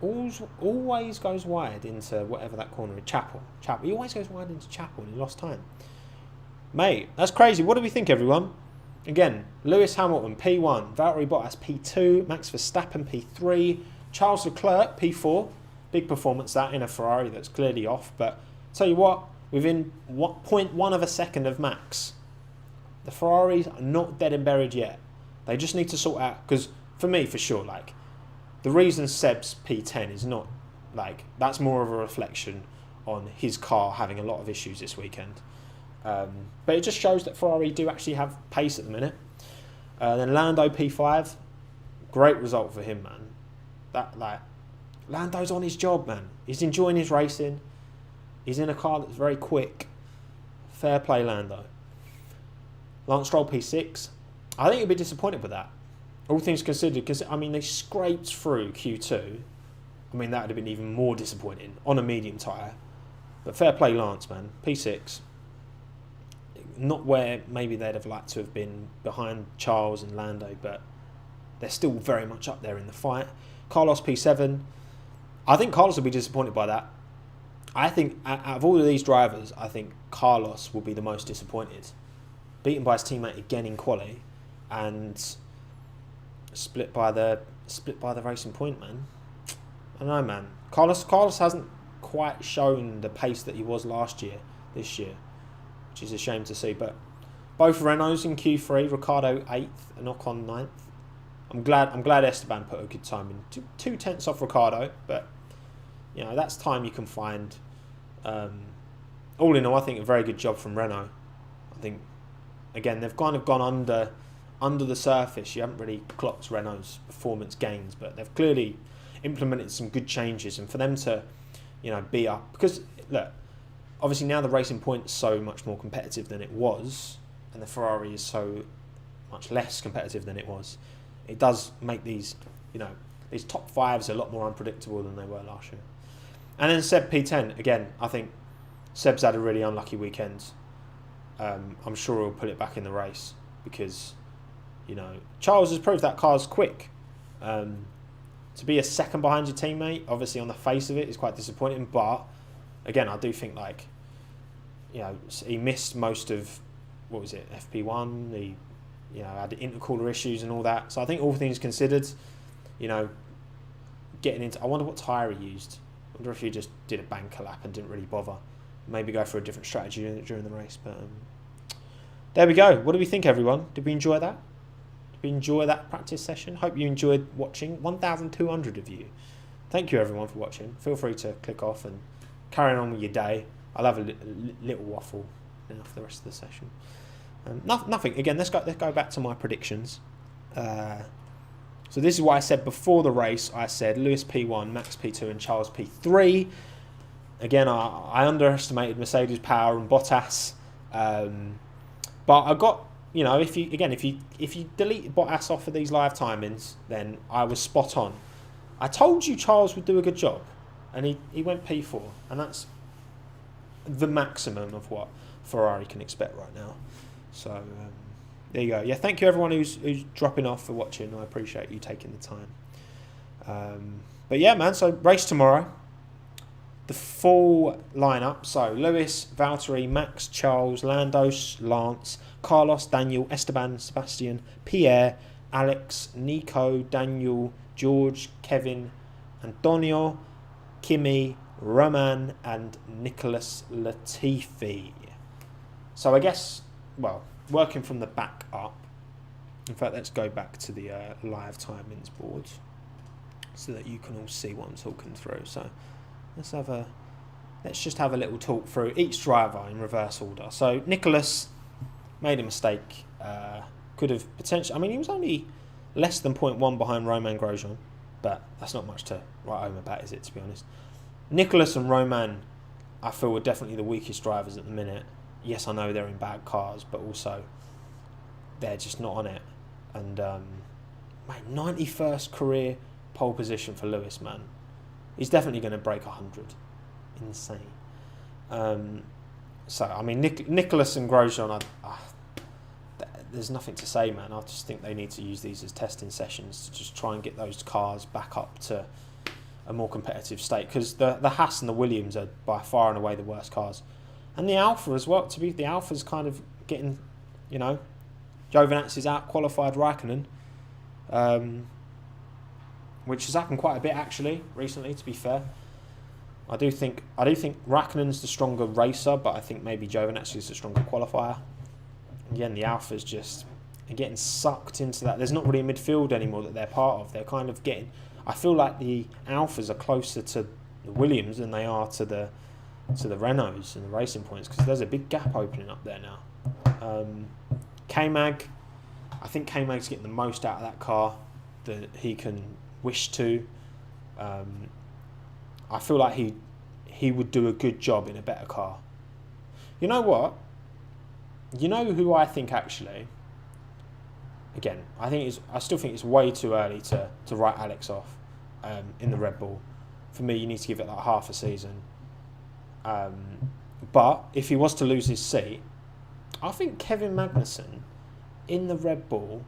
Always goes wide into whatever that corner is. Chapel. He always goes wide into Chapel and he lost time. Mate, that's crazy. What do we think, everyone? Again, Lewis Hamilton, P1. Valtteri Bottas, P2. Max Verstappen, P3. Charles Leclerc, P4. Big performance that in a Ferrari that's clearly off. But tell you what, within 0.1 of a second of Max, the Ferraris are not dead and buried yet. They just need to sort out, because for me, for sure, the reason Seb's P10 is not, that's more of a reflection on his car having a lot of issues this weekend. But it just shows that Ferrari do actually have pace at the minute. Then Lando P5, great result for him, man. Lando's on his job, man. He's enjoying his racing. He's in a car that's very quick. Fair play, Lando. Lance Stroll P6. I think he'll be disappointed with that. all things considered, because I mean they scraped through Q2. I mean that would have been even more disappointing on a medium tyre. But fair play Lance, man. P6. Not where maybe they'd have liked to have been behind Charles and Lando, but they're still very much up there in the fight. Carlos P7. I think Carlos will be disappointed by that. I think out of all of these drivers, I think Carlos will be the most disappointed. Beaten by his teammate again in quali, and split by the racing point, man. I don't know, man. Carlos hasn't quite shown the pace that he was this year, which is a shame to see. But both Renaults in Q3, Ricciardo 8th and Ocon 9th. I'm glad Esteban put a good time in. 2/10 off Ricciardo, but you know that's time you can find. All in all, I think a very good job from Renault. I think again they've kind of gone under the surface. You haven't really clocked Renault's performance gains, but they've clearly implemented some good changes, and for them to, you know, be up, because look, obviously now the Racing Point is so much more competitive than it was, and the Ferrari is so much less competitive than it was. It does make these, you know, these top fives a lot more unpredictable than they were last year. And then Seb P10 again. I think Seb's had a really unlucky weekend. I'm sure he'll put it back in the race because, you know, Charles has proved that car's quick. To be a second behind your teammate, obviously on the face of it, is quite disappointing. But again, I do think, like, you know, he missed most of, what was it, FP1. He, you know, had intercooler issues and all that. So I think all things considered, you know, getting into, I wonder what tyre he used. I wonder if he just did a banker lap and didn't really bother. Maybe go for a different strategy during the race. But there we go. What do we think, everyone? Did we enjoy that? Did we enjoy that practice session? Hope you enjoyed watching. 1,200 of you. Thank you, everyone, for watching. Feel free to click off and carry on with your day. I'll have a little waffle now for the rest of the session. Nothing. Again, let's go back to my predictions. So this is what I said before the race. I said Lewis P1, Max P2 and Charles P3. Again, I underestimated Mercedes' power and Bottas. But I got, you know, if you delete Bottas off of these live timings, then I was spot on. I told you Charles would do a good job, and he went P4, and that's the maximum of what Ferrari can expect right now. So there you go. Yeah, thank you everyone who's dropping off for watching. I appreciate you taking the time. But yeah, man. So race tomorrow. The full lineup. So Lewis, Valtteri, Max, Charles, Lando, Lance, Carlos, Daniel, Esteban, Sebastian, Pierre, Alex, Nico, Daniel, George, Kevin, Antonio, Kimi, Roman, and Nicholas Latifi. So I guess, well, working from the back up. In fact, let's go back to the live timings board so that you can all see what I'm talking through. So let's just have a little talk through each driver in reverse order. So Nicholas made a mistake. Could have potentially, I mean, he was only less than 0.1 behind Romain Grosjean, but that's not much to write home about, is it, to be honest? Nicholas and Romain, I feel, are definitely the weakest drivers at the minute. Yes, I know they're in bad cars, but also they're just not on it. And mate, 91st career pole position for Lewis, man. He's definitely going to break 100. Insane. So, I mean, Nicholas and Grosjean, there's nothing to say, man. I just think they need to use these as testing sessions to just try and get those cars back up to a more competitive state. Because the Haas and the Williams are by far and away the worst cars. And the Alpha as well. The Alpha's kind of getting, you know, Giovinazzi's out-qualified Raikkonen. Which has happened quite a bit actually recently, to be fair. I do think Raikkonen's the stronger racer, but I think maybe Giovinazzi's the stronger qualifier. Again, the Alphas just are getting sucked into that. There's not really a midfield anymore that they're part of. They're kind of getting, I feel like the Alphas are closer to the Williams than they are to the Renaults and the Racing Points, because there's a big gap opening up there now. K-Mag, I think K-Mag's getting the most out of that car that he can wish to. I feel like he would do a good job in a better car. You know what? You know who I think actually? again, I still think it's way too early to write Alex off in the Red Bull. For me, you need to give it like half a season. But if he was to lose his seat, I think Kevin Magnussen in the Red Bull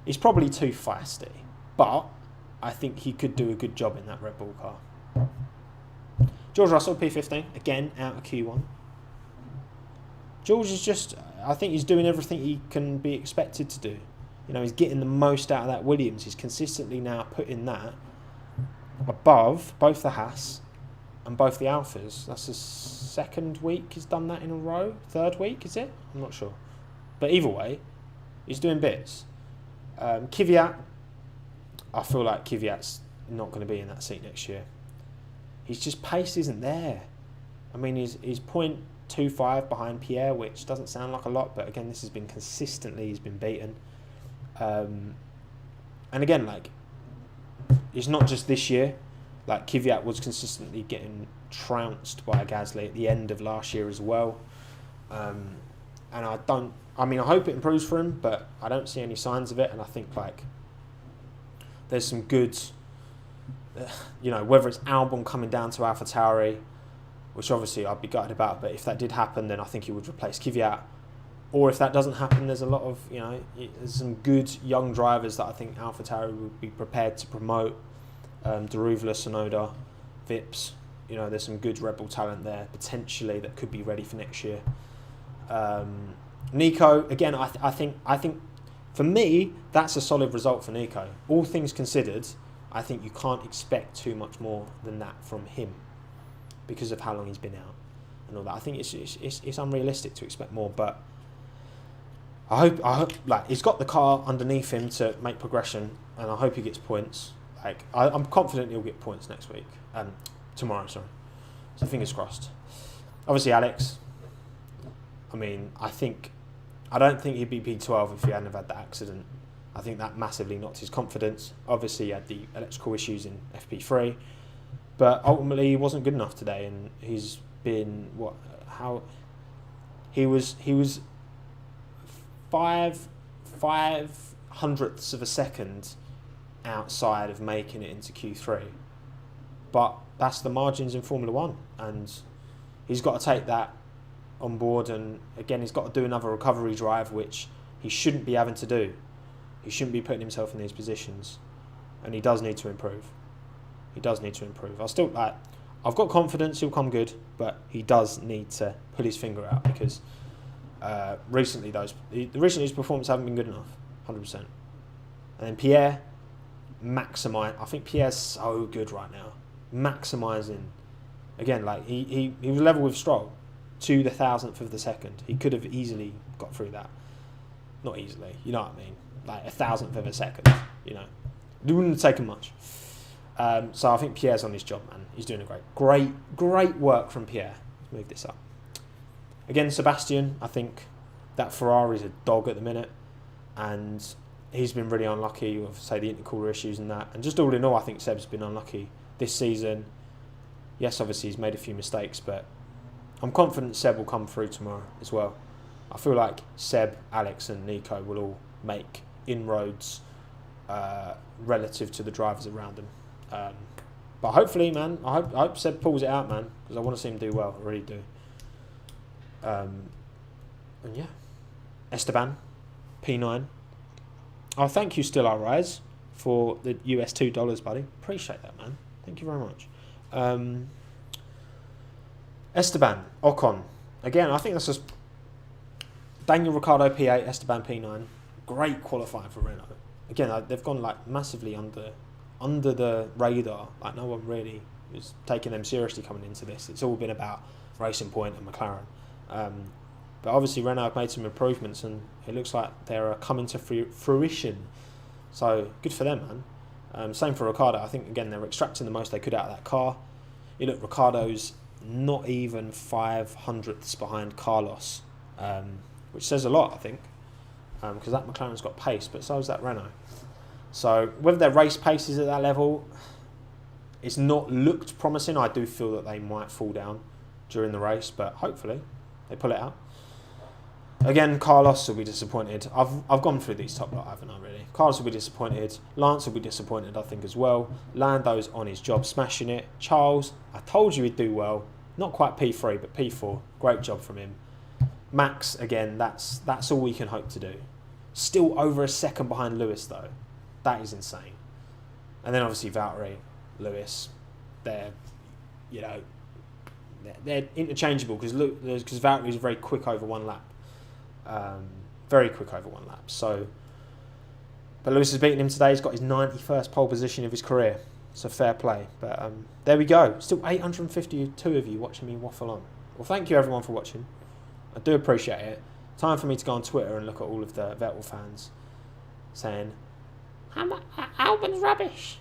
is probably too feisty. But I think he could do a good job in that Red Bull car. George Russell, P15, again, out of Q1. George is just, I think he's doing everything he can be expected to do. You know, he's getting the most out of that Williams. He's consistently now putting that above both the Haas and both the Alphas. That's the second week he's done that in a row. Third week, is it? I'm not sure. But either way, he's doing bits. Kvyat, I feel like Kvyat's not going to be in that seat next year. His just pace isn't there. I mean, he's 0.25 behind Pierre, which doesn't sound like a lot, but again, this has been consistently, he's been beaten. And again, like, it's not just this year. Like, Kvyat was consistently getting trounced by Gasly at the end of last year as well. And I hope it improves for him, but I don't see any signs of it. And I think, like, there's some good, you know, whether it's Albon coming down to AlphaTauri, which obviously I'd be gutted about, but if that did happen, then I think he would replace Kvyat. Or if that doesn't happen, there's a lot of, you know, there's some good young drivers that I think AlphaTauri would be prepared to promote. Daruvla, Sonoda, Vips, you know, there's some good Red Bull talent there, potentially, that could be ready for next year. Nico, again, I think for me, that's a solid result for Nico. All things considered, I think you can't expect too much more than that from him because of how long he's been out and all that. I think it's unrealistic to expect more, but I hope like he's got the car underneath him to make progression, and I hope he gets points. Like I'm confident he'll get points next week, tomorrow. Sorry, so fingers crossed. Obviously, Alex. I mean, I don't think he'd be P12 if he hadn't have had that accident. I think that massively knocked his confidence. Obviously, he had the electrical issues in FP3, but ultimately he wasn't good enough today, and he's been he was 5/500ths of a second outside of making it into Q3, but that's the margins in Formula One, and he's got to take that on board. And again, he's got to do another recovery drive, which he shouldn't be having to do. He shouldn't be putting himself in these positions, and he does need to improve. I've got confidence he'll come good, but he does need to pull his finger out, because recently his performances haven't been good enough, 100%. And then Pierre, I think Pierre's so good right now, maximising. Again, like he was level with Stroll to the 1,000th of the second. He could have easily got through that. Not easily, you know what I mean? Like 1,000th of a second, you know. It wouldn't have taken much. So I think Pierre's on his job, man. He's doing great work from Pierre. Let's move this up. Again, Sebastian, I think that Ferrari's a dog at the minute, and he's been really unlucky with, say, the intercooler issues and that. And just all in all, I think Seb's been unlucky this season. Yes, obviously he's made a few mistakes, but I'm confident Seb will come through tomorrow as well. I feel like Seb, Alex and Nico will all make inroads relative to the drivers around them. But hopefully, man, I hope Seb pulls it out, man, because I want to see him do well. I really do. And yeah, Esteban, P9. Oh, thank you, Still I Rise, for the US $2, buddy. Appreciate that, man. Thank you very much. Esteban, Ocon. Again, I think that's just Daniel Ricciardo P8, Esteban P9. Great qualifying for Renault. Again, they've gone like massively under the radar. Like no one really was taking them seriously coming into this. It's all been about Racing Point and McLaren. But obviously Renault have made some improvements, and it looks like they're coming to fruition. So good for them, man. Same for Ricciardo. I think again they're extracting the most they could out of that car. You look, Ricciardo's not even 500ths behind Carlos, which says a lot, I think, because that McLaren's got pace, but so has that Renault. So whether their race pace is at that level, it's not looked promising. I do feel that they might fall down during the race, but hopefully they pull it out. Again, Carlos will be disappointed. I've gone through these top lot, haven't I, really? Carlos will be disappointed. Lance will be disappointed, I think, as well. Lando's on his job, smashing it. Charles, I told you he'd do well. Not quite P3, but P4. Great job from him. Max, again, that's all we can hope to do. Still over a second behind Lewis, though. That is insane. And then, obviously, Valtteri, Lewis, they're interchangeable because Valtteri is very quick over one lap. Very quick over one lap. So, but Lewis has beaten him today. He's got his 91st pole position of his career. So fair play. But there we go. Still 852 of you watching me waffle on. Well, thank you everyone for watching. I do appreciate it. Time for me to go on Twitter and look at all of the Vettel fans saying, Albon's rubbish.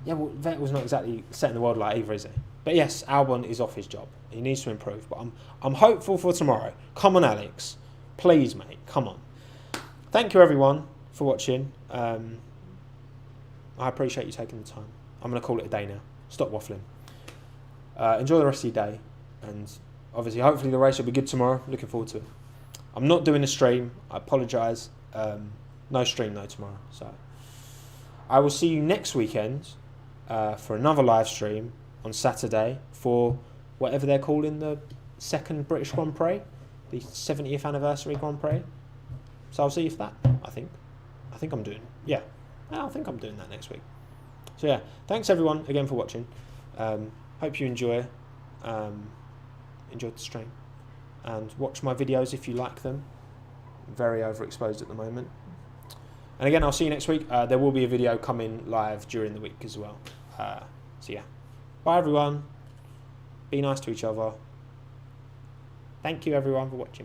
Yeah, well, Vettel's not exactly setting the world alight either, is he? But yes, Albon is off his job. He needs to improve. But I'm hopeful for tomorrow. Come on, Alex. Please, mate. Come on. Thank you, everyone, for watching. I appreciate you taking the time. I'm going to call it a day now. Stop waffling. Enjoy the rest of your day. And obviously, hopefully the race will be good tomorrow. Looking forward to it. I'm not doing a stream. I apologise. No stream, though, tomorrow. So I will see you next weekend for another live stream on Saturday for whatever they're calling the second British Grand Prix. The 70th anniversary Grand Prix. So I'll see you for that, I think. I think I'm doing that next week. So yeah, thanks everyone again for watching. Hope you enjoyed the stream. And watch my videos if you like them. Very overexposed at the moment. And again, I'll see you next week. There will be a video coming live during the week as well. So yeah. Bye everyone. Be nice to each other. Thank you everyone for watching.